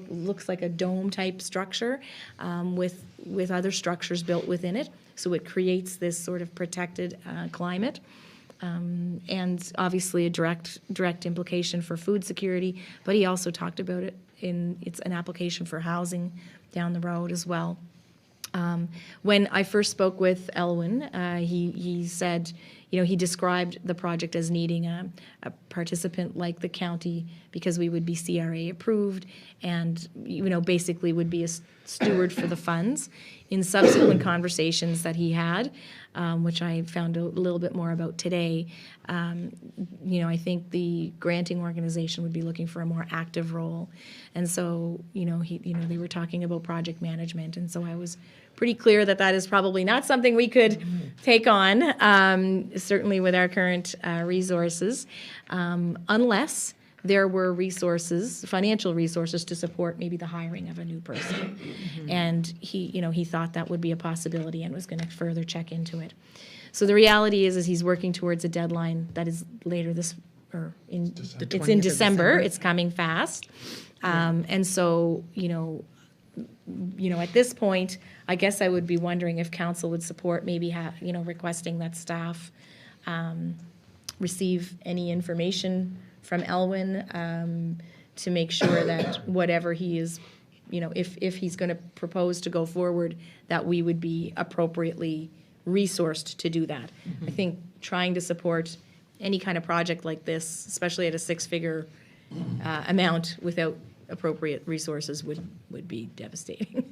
looks like a dome type structure with other structures built within it, so it creates this sort of protected climate. And obviously a direct implication for food security, but he also talked about it it's an application for housing down the road as well. When I first spoke with Elwin, he said, he described the project as needing a participant like the county, because we would be CRA approved and, basically would be a steward for the funds. In subsequent conversations that he had, which I found a little bit more about today, I think the granting organization would be looking for a more active role. And so, they were talking about project management, and so I was pretty clear that is probably not something we could take on, certainly with our current resources, unless there were financial resources to support maybe the hiring of a new person. And he thought that would be a possibility and was going to further check into it. So the reality is he's working towards a deadline that is later it's in December. It's coming fast. And so, at this point, I guess I would be wondering if council would support maybe requesting that staff receive any information from Elwin to make sure that whatever he is, if he's going to propose to go forward, that we would be appropriately resourced to do that. I think trying to support any kind of project like this, especially at a six-figure amount, without appropriate resources would be devastating.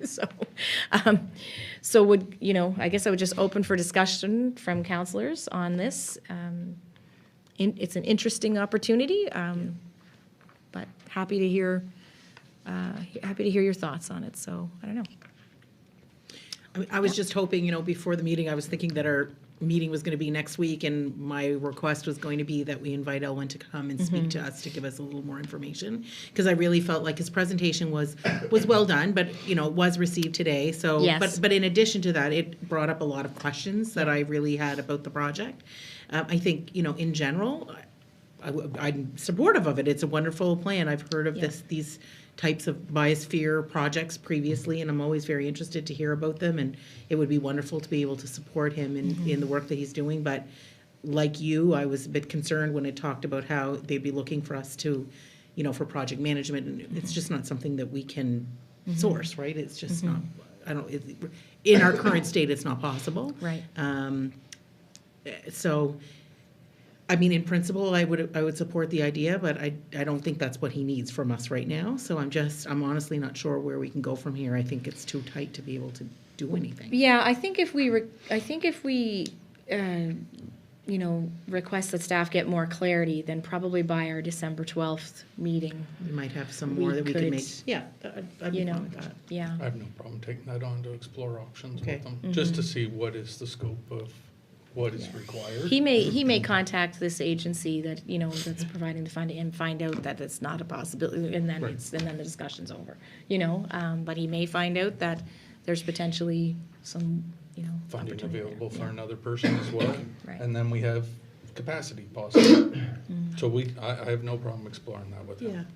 So would, I guess I would just open for discussion from councillors on this. It's an interesting opportunity, but happy to hear your thoughts on it. So I don't know. I was just hoping, before the meeting, I was thinking that our meeting was going to be next week, and my request was going to be that we invite Elwin to come and speak to us to give us a little more information, because I really felt like his presentation was well done, but it was received today. So, yes. but in addition to that, it brought up a lot of questions that I really had about the project. I think in general, I'm supportive of it. It's a wonderful plan. I've heard of these types of biosphere projects previously, and I'm always very interested to hear about them, and it would be wonderful to be able to support him in the work that he's doing. But like you, I was a bit concerned when it talked about how they'd be looking for us to, for project management, and it's just not something that we can source, right? It's just not, in our current state, it's not possible. Right. So, in principle, I would support the idea, but I don't think that's what he needs from us right now. So I'm honestly not sure where we can go from here. I think it's too tight to be able to do anything. Yeah, I think if we request that staff get more clarity, then probably by our December 12th meeting. We might have some more that we can make. Yeah, I'd be fine with that. Yeah. I have no problem taking that on to explore options Okay. with them, just to see what is the scope of what is required. He may contact this agency that that's providing the funding and find out that it's not a possibility, and then Right. then the discussion's over. But he may find out that there's potentially some Funding opportunity there. available for another person as well. Right. And then we have capacity possible. So I have no problem exploring that with him.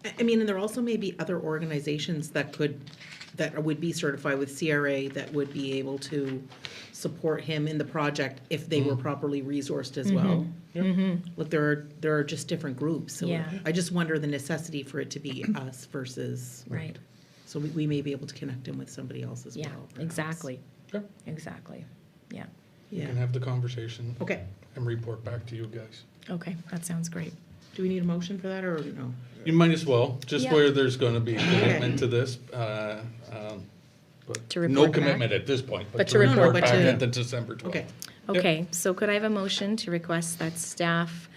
Yeah. And there also may be other organizations that would be certified with CRA that would be able to support him in the project if they were properly resourced as well. Look, there are just different groups. So Yeah. I just wonder the necessity for it to be us versus. Right. So we may be able to connect him with somebody else as Yeah, well. perhaps. exactly. Sure. Exactly. Yeah. We Yeah. can have the conversation Okay. and report back to you guys. Okay, that sounds great. Do we need a motion for that, or no? You might as well, just Yeah. where there's gonna be commitment to this, but To no report back? commitment at this point, But but to to report report back. back to- at the December 12th. Okay. Okay, so could I have a motion to request that staff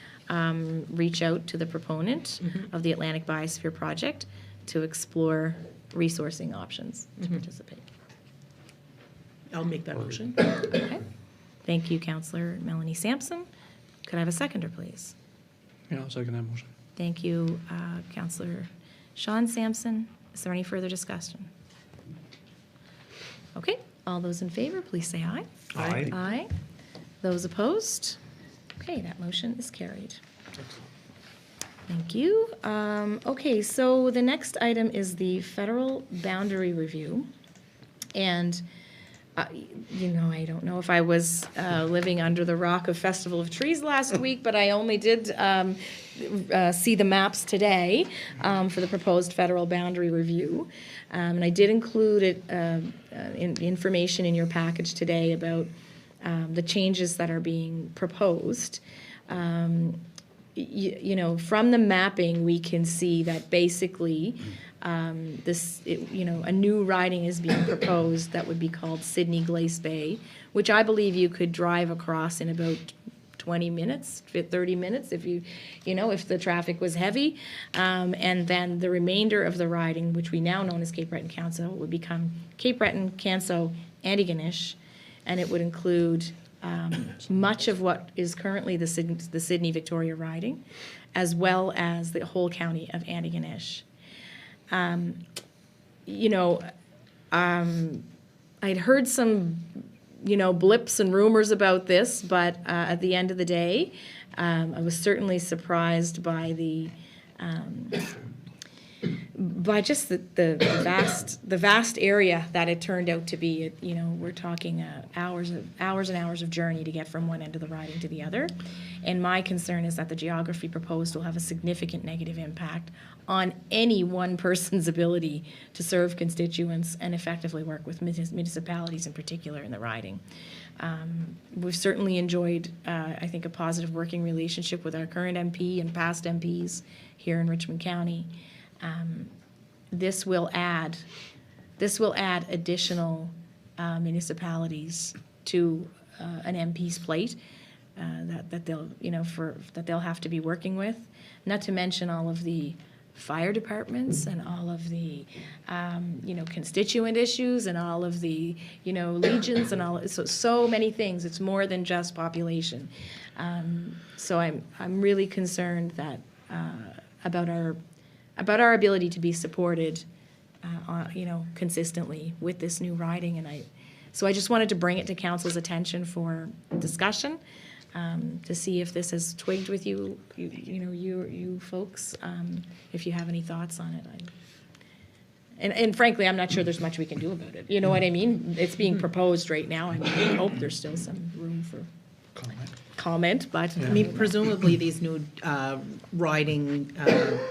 reach out to the proponent of the Atlantic Biosphere Project to explore resourcing options to participate? I'll make that motion. Okay. Thank you, Councillor Melanie Sampson. Could I have a seconder, please? Yeah, I'll second that motion. Thank you, Councillor Sean Sampson. Is there any further discussion? Okay, all those in favor, please say aye. Aye. Aye. Those opposed? Okay, that motion is carried. Thank you. Okay, so the next item is the federal boundary review. And, I don't know if I was living under the rock of Festival of Trees last week, but I only did see the maps today for the proposed federal boundary review. And I did include information in your package today about the changes that are being proposed. From the mapping, we can see that basically a new riding is being proposed that would be called Sydney Glace Bay, which I believe you could drive across in about 20 minutes, 30 minutes if if the traffic was heavy. And then the remainder of the riding, which we now know as Cape Breton-Canso, would become Cape Breton, Canso, Antigonish, and it would include much of what is currently the Sydney Victoria riding, as well as the whole county of Antigonish. I'd heard some, blips and rumors about this, but at the end of the day, I was certainly surprised by just the vast area that it turned out to be. We're talking hours and hours of journey to get from one end of the riding to the other. And my concern is that the geography proposed will have a significant negative impact on any one person's ability to serve constituents and effectively work with municipalities in particular in the riding. We've certainly enjoyed, I think, a positive working relationship with our current MP and past MPs here in Richmond County. This will add additional municipalities to an MP's plate that they'll have to be working with. Not to mention all of the fire departments and all of the constituent issues and all of the legions and all so many things. It's more than just population. So I'm really concerned that about our ability to be supported consistently with this new riding. And so I just wanted to bring it to council's attention for discussion, to see if this has twigged with you folks, if you have any thoughts on it. And frankly, I'm not sure there's much we can do about it. You know what I mean? It's being proposed right now. I hope there's still some room for comment, but I mean, presumably these new riding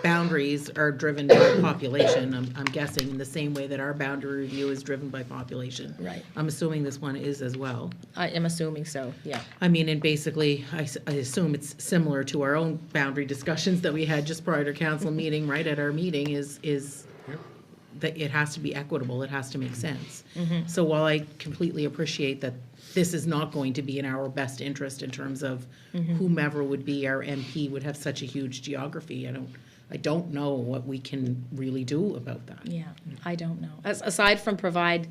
boundaries are driven by population, I'm guessing, in the same way that our boundary review is driven by population. Right. I'm assuming this one is as well. I am assuming so, yeah. I mean, and basically, I assume it's similar to our own boundary discussions that we had just prior to council meeting, right, at our meeting, is that it has to be equitable, it has to make sense. So while I completely appreciate that this is not going to be in our best interest in terms of whomever would be our MP would have such a huge geography, I don't know what we can really do about that. Yeah, I don't know. Aside from provide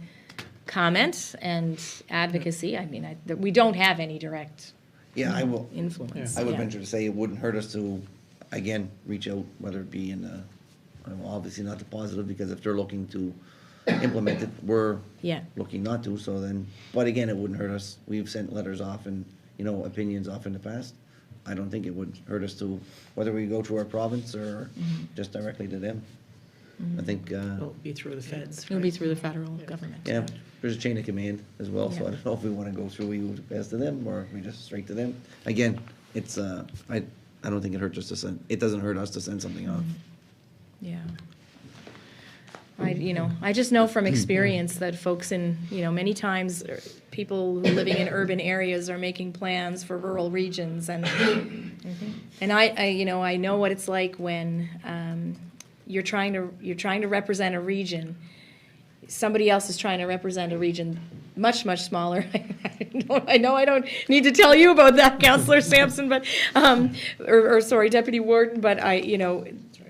comment and advocacy, I mean, we don't have any direct Yeah, I will. influence. I would Yeah. venture to say it wouldn't hurt us to, again, reach out, whether it be in obviously not the positive, because if they're looking to implement it, we're Yeah. looking not to, so then, but again, it wouldn't hurt us. We've sent letters off and, opinions off in the past. I don't think it would hurt us to, whether we go to our province or just directly to them. I think, It'll be through the feds. It'll be through the federal government. yeah, there's a chain of command as well, so Yeah. I don't know if we wanna go through you pass to them, or we just straight to them. Again, it's, I don't think it hurts us to send, it doesn't hurt us to send something off. Yeah. I just know from experience that folks in, many times people living in urban areas are making plans for rural regions, and I know what it's like when you're trying to represent a region. Somebody else is trying to represent a region much, much smaller. I know I don't need to tell you about that, Councillor Sampson, but Deputy Warden, but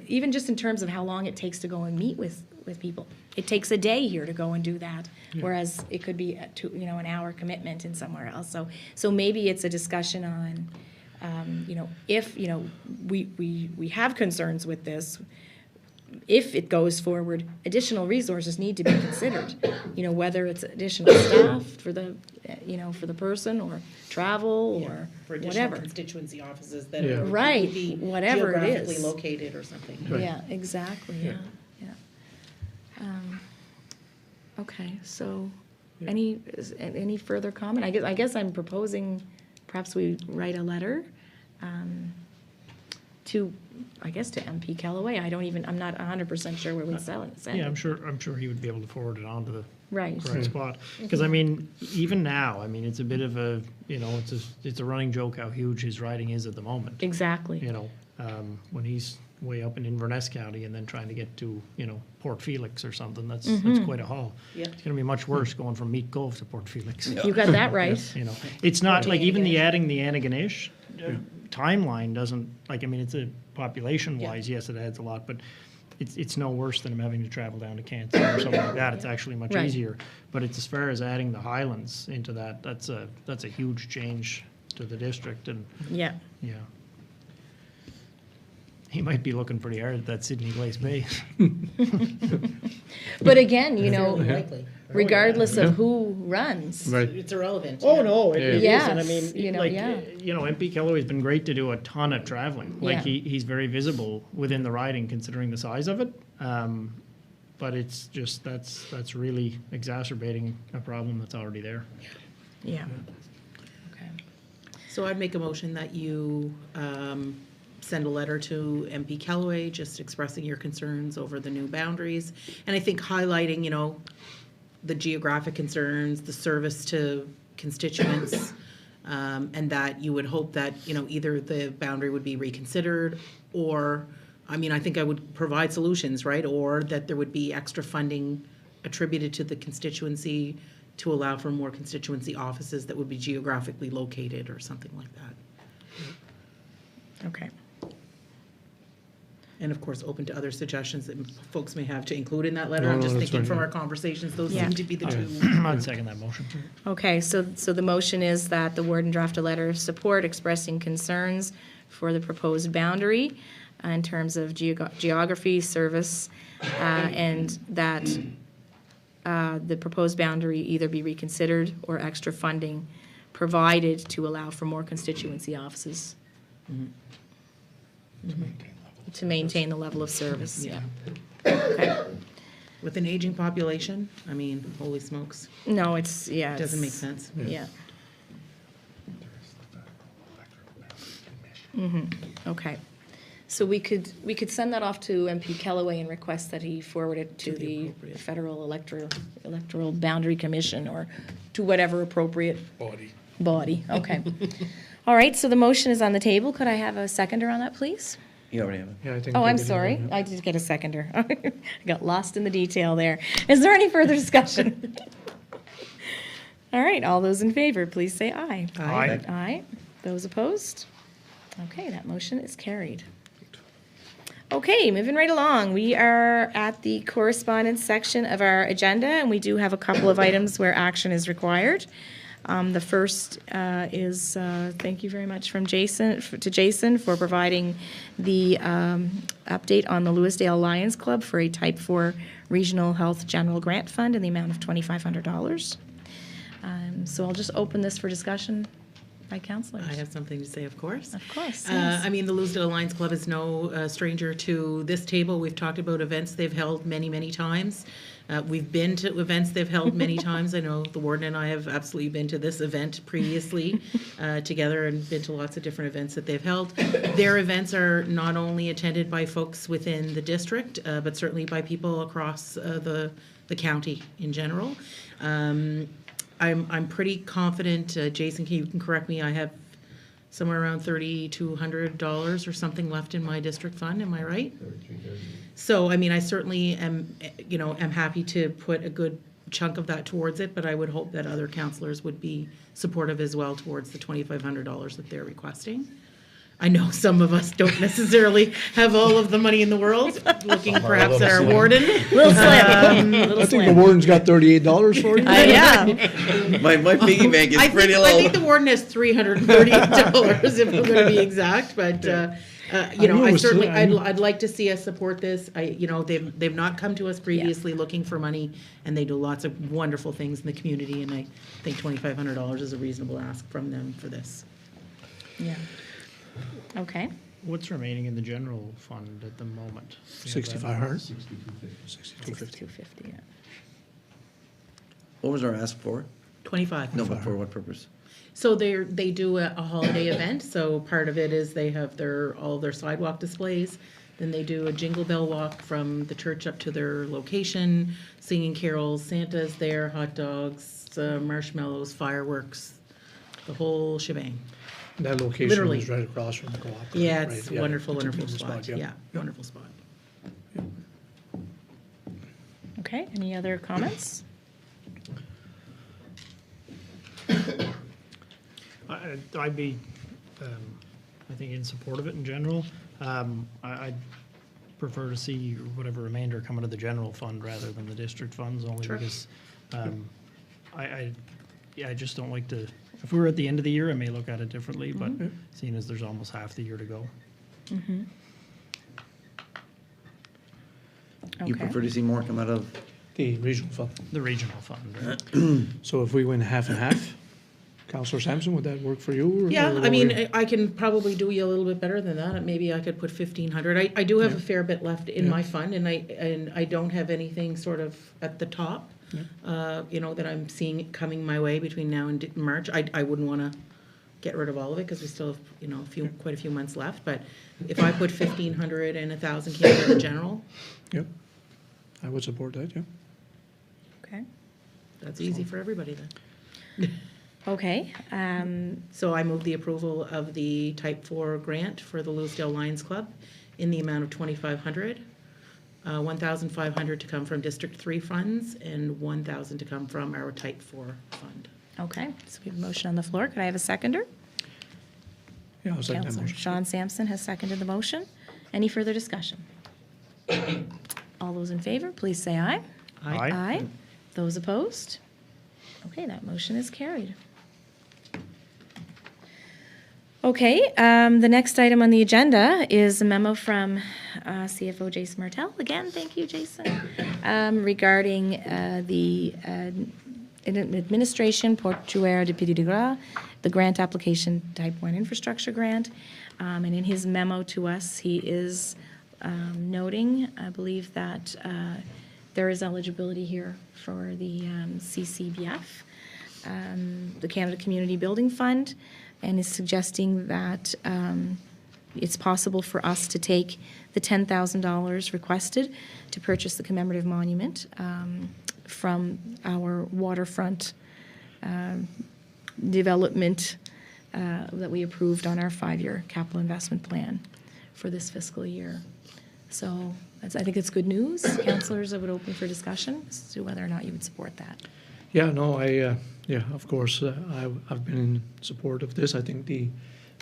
even just in terms of how long it takes to go and meet with people. It takes a day here to go and do that, whereas it could be an hour commitment in somewhere else. So maybe it's a discussion on, if we have concerns with this. If it goes forward, additional resources need to be considered. Whether it's additional staff for the person, or travel, or for additional whatever. constituency offices that Yeah. are Right, would be whatever it geographically is. located or something. Right. Yeah, exactly, yeah. Okay, so, any further comment? I guess I'm proposing perhaps we write a letter to MP Callaway. I'm not 100% sure where we'd send it. Yeah, I'm sure he would be able to forward it on to the Right. correct spot. Because even now, it's a bit of a, it's a running joke how huge his riding is at the moment. Exactly. When he's way up in Inverness County and then trying to get to, Port Felix or something, that's quite a haul. Yeah. It's gonna be much worse going from Meat Cove to Port Felix. You got that right. It's not like even adding the Antigonish timeline doesn't, it's a population wise, yes, it adds a lot, but it's no worse than him having to travel down to Kansas or something like that. It's actually much Right. easier. But it's as far as adding the Highlands into that, that's a huge change to the district, and Yeah. yeah. He might be looking pretty hard at that Sydney Glace base. But again, Fairly likely. regardless of who runs. Right. It's irrelevant. Oh, no, it is, Yes, and MP Callaway's been great to do a ton of traveling. Like, Yeah. he's very visible within the riding considering the size of it. But it's just, that's really exacerbating a problem that's already there. Yeah. Okay. So I'd make a motion that you send a letter to MP Callaway, just expressing your concerns over the new boundaries. And I think highlighting, the geographic concerns, the service to constituents, and that you would hope that, either the boundary would be reconsidered, or, I think I would provide solutions, right? Or that there would be extra funding attributed to the constituency to allow for more constituency offices that would be geographically located or something like that. Okay. And of course, open to other suggestions that folks may have to include in that letter. I'm No, just that's thinking fine, from yeah. our conversations, those Yeah. seem to be the two. I'd second that motion. Okay, so the motion is that the warden draft a letter of support expressing concerns for the proposed boundary in terms of geography, service, and that the proposed boundary either be reconsidered or extra funding provided to allow for more constituency offices to maintain the level of service. Yeah. Okay. With an aging population, holy smokes, No, it's, yeah. it doesn't make it's- sense. Yeah. Okay. So we could send that off to MP Callaway and request that he forward it to To the the appropriate. Federal Electoral Boundary Commission, or to whatever appropriate body. Okay. All right, so the motion is on the table. Could I have a seconder on that, please? You already have it. Yeah, I think. Oh, we I'm did it, sorry. yeah. I did get a seconder. I got lost in the detail there. Is there any further discussion? All right, all those in favor, please say aye. Aye. Aye. Those opposed? Okay, that motion is carried. Okay, moving right along. We are at the correspondence section of our agenda, and we do have a couple of items where action is required. The first is thank you very much from Jason for providing the update on the Lewisdale Lions Club for a Type 4 Regional Health General Grant Fund in the amount of $2,500. So I'll just open this for discussion by councillors. I have something to say, of course. Of course, yes. The Lewisdale Lions Club is no stranger to this table. We've talked about events they've held many, many times. We've been to events they've held many times. I know the warden and I have absolutely been to this event previously together and been to lots of different events that they've held. Their events are not only attended by folks within the district, but certainly by people across the county in general. I'm pretty confident, Jason, you can correct me, I have somewhere around $3,200 or something left in my district fund, am I right? So, I mean, I certainly am happy to put a good chunk of that towards it, but I would hope that other councillors would be supportive as well towards the $2,500 that they're requesting. I know some of us don't necessarily have all of the money in the world, looking perhaps at our warden. Little slim. I think the warden's got $38 for you. Yeah. My piggy bank is pretty I low. think the warden has $338 if I'm going to be exact, but I'd like to see us support this. They've not come to us previously looking for money, and they do lots of wonderful things in the community, and I think $2,500 is a reasonable ask from them for this. Yeah. Okay. What's remaining in the general fund at the moment? 6,500. 6250. Yeah. What was our ask for? 25. No, but for what purpose? So they do a holiday event. So part of it is they have all their sidewalk displays. Then they do a jingle bell walk from the church up to their location, singing carols. Santa's there, hot dogs, marshmallows, fireworks, the whole shebang. That location Literally. is right across from the co-op. Yeah, it's right? a wonderful, It's a wonderful beautiful spot. Yeah, wonderful spot. Okay, any other comments? I'd be, I think, in support of it in general. I'd prefer to see whatever remainder come out of the general fund rather than the district funds, only because I just don't like to, if we were at the end of the year, I may look at it differently, but seeing as there's almost half the year to go. You Okay. prefer to see more come out of, The regional fund. The regional fund, right? So if we win half and half, Councillor Sampson, would that work for you? Yeah, or- I mean, I can probably do you a little bit better than that. Maybe I could put 1,500. I do have a fair bit left in my fund, and I don't have anything sort of at the top, that I'm seeing coming my way between now and March. I wouldn't want to get rid of all of it because we still have, quite a few months left. But if I put 1,500 and 1,000 came out of the general, Yep, I would support that, yeah. Okay. that's easy for everybody then. Okay. So I move the approval of the Type 4 grant for the Lewisdale Lions Club in the amount of $2,500. 1,500 to come from District 3 funds and 1,000 to come from our Type 4 fund. Okay, so we have a motion on the floor. Could I have a seconder? Yeah, I'll second that Councillor motion. Sean Sampson has seconded the motion. Any further discussion? All those in favor, please say aye. Aye. Those opposed? Okay, that motion is carried. Okay, the next item on the agenda is a memo from CFO Jason Martell. Again, thank you, Jason, regarding the administration portuaire de Petit de Gras, the grant application Type 1 infrastructure grant. And in his memo to us, he is noting, I believe, that there is eligibility here for the CCBF, the Canada Community Building Fund, and is suggesting that it's possible for us to take the $10,000 requested to purchase the commemorative monument from our waterfront development that we approved on our 5-year capital investment plan for this fiscal year. So I think it's good news. Councillors, I would open for discussion as to whether or not you would support that. Yeah, no, of course, I've been in support of this. I think the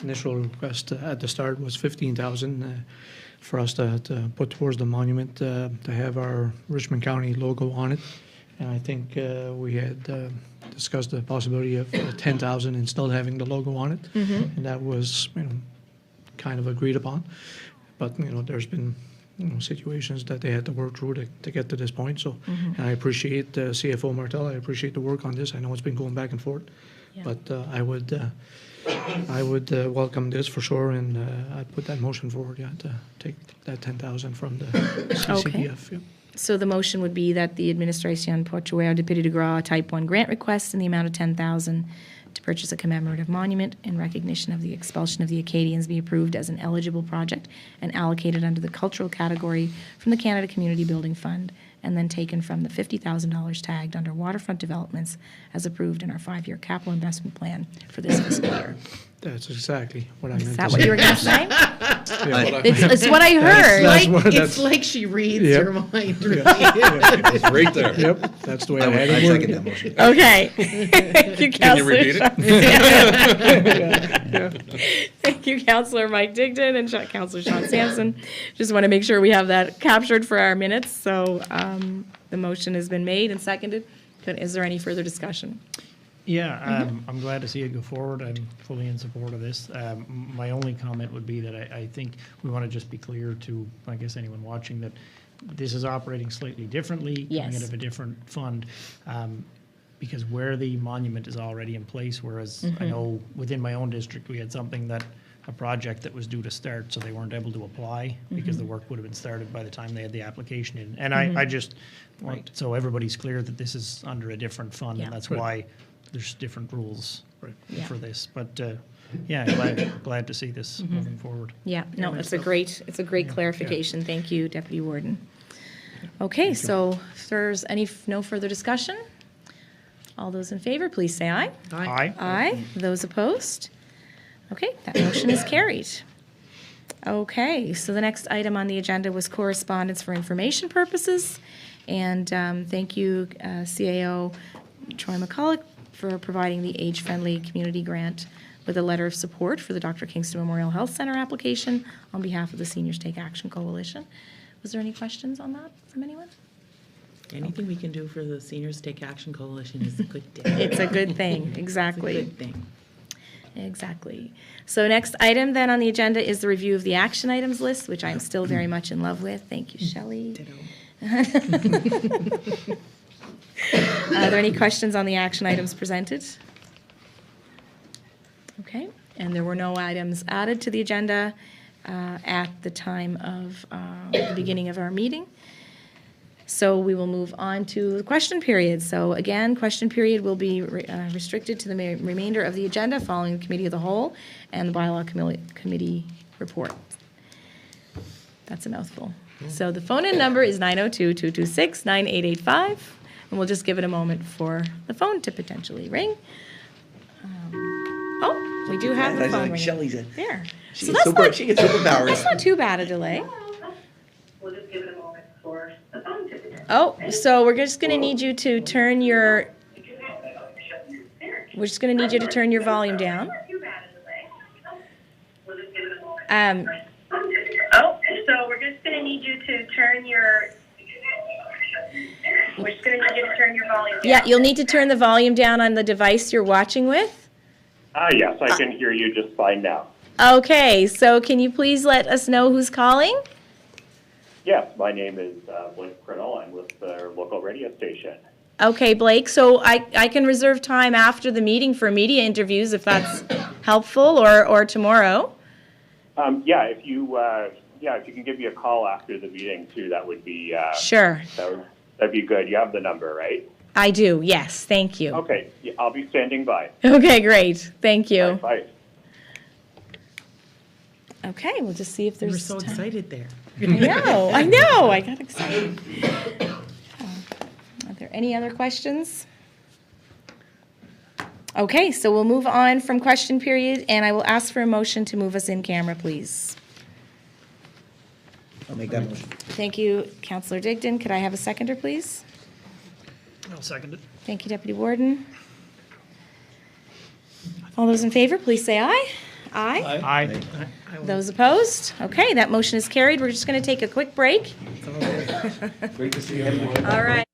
initial request at the start was 15,000 for us to put towards the monument to have our Richmond County logo on it. And I think we had discussed the possibility of 10,000 and still having the logo on it. And that was, kind of agreed upon. But, there's been situations that they had to work through to get to this point. So, and I appreciate CFO Martell. I appreciate the work on this. I know it's been going back and forth, but I would welcome this for sure, and I'd put that motion forward. Yeah, to take that 10,000 from the CCBF. Yeah. So the motion would be that the Administration Portuaire de Petit de Gras Type 1 grant request in the amount of $10,000 to purchase a commemorative monument in recognition of the expulsion of the Acadians be approved as an eligible project and allocated under the cultural category from the Canada Community Building Fund, and then taken from the $50,000 tagged under waterfront developments as approved in our 5-year capital investment plan for this fiscal year. That's exactly what I meant Is to that say. what you were going to say? Yeah. It's what I heard. That's what- It's that's- like she reads Yep. your mind. It's right there. Yep, that's the way I I had it second worded. that motion. Okay. Thank you, Can you Councillor. repeat it? Thank you, Councillor Mike Digdon and Councillor Sean Sampson. Just want to make sure we have that captured for our minutes. So the motion has been made and seconded. Is there any further discussion? Yeah, I'm glad to see it go forward. I'm fully in support of this. My only comment would be that I think we want to just be clear to, I guess, anyone watching that this is operating slightly differently, coming Yes. out of a different fund, because where the monument is already in place, whereas I know within my own district, we had something that, a project that was due to start, so they weren't able to apply because the work would have been started by the time they had the application in. And I just want, so everybody's clear that this is under a different fund, Yeah. and that's Right. why there's different rules Yeah. for this. But yeah, glad to see this moving forward. Yeah, no, it's a great clarification. Thank you, Deputy Warden. Okay, so if there's no further discussion, all those in favor, please say aye. Aye. Aye. Those opposed? Okay, that motion is carried. Okay, so the next item on the agenda was correspondence for information purposes. And thank you, CAO Troy McCulloch, for providing the age-friendly community grant with a letter of support for the Dr. Kingston Memorial Health Center application on behalf of the Seniors Take Action Coalition. Was there any questions on that from anyone? Anything we can do for the Seniors Take Action Coalition is a good day. It's a good thing, It's a exactly. good thing. Exactly. So next item then on the agenda is the review of the action items list, which I'm still very much in love with. Thank you, Shelley. Ditto. Are there any questions on the action items presented? Okay, and there were no items added to the agenda at the time of the beginning of our meeting. So we will move on to the question period. So again, question period will be restricted to the remainder of the agenda following the committee of the whole and the bylaw committee report. That's a mouthful. So the phone-in number is 902-226-9885, and we'll just give it a moment for the phone to potentially ring. Oh, we do have the That's phone like ringing. Shelley's There. She So gets that's not, she gets superpowers. that's not too bad a delay. We'll just give it a moment for the phone to connect. Oh, so we're just going to need you to turn your, we're just going to need you to turn your volume down. We'll just give it a moment. Oh, So we're just gonna need you to turn your, we're just gonna need you to turn your volume down. yeah, you'll need to turn the volume down on the device you're watching with. Yes, I can hear you just fine now. Okay, so can you please let us know who's calling? Yes, my name is Blake Crinnell. I'm with the local radio station. Okay, Blake, so I can reserve time after the meeting for media interviews if that's helpful, or tomorrow. If you can give me a call after the meeting too, that would be Sure, that'd be good. You have the number, right? I do, yes, thank you. Okay, yeah, I'll be standing by. Okay, great, thank you. Bye. Okay, we'll just see if We there's were so time. excited there. I know, I got excited. Are there any other questions? Okay, so we'll move on from question period, and I will ask for a motion to move us in camera, please. I'll make that motion. Thank you, Councillor Digdon. Could I have a seconder, please? I'll second it. Thank you, Deputy Warden. All those in favor, please say aye. Aye. Aye. Those opposed? Okay, that motion is carried. We're just going to take a quick break. Great to see everyone. All right.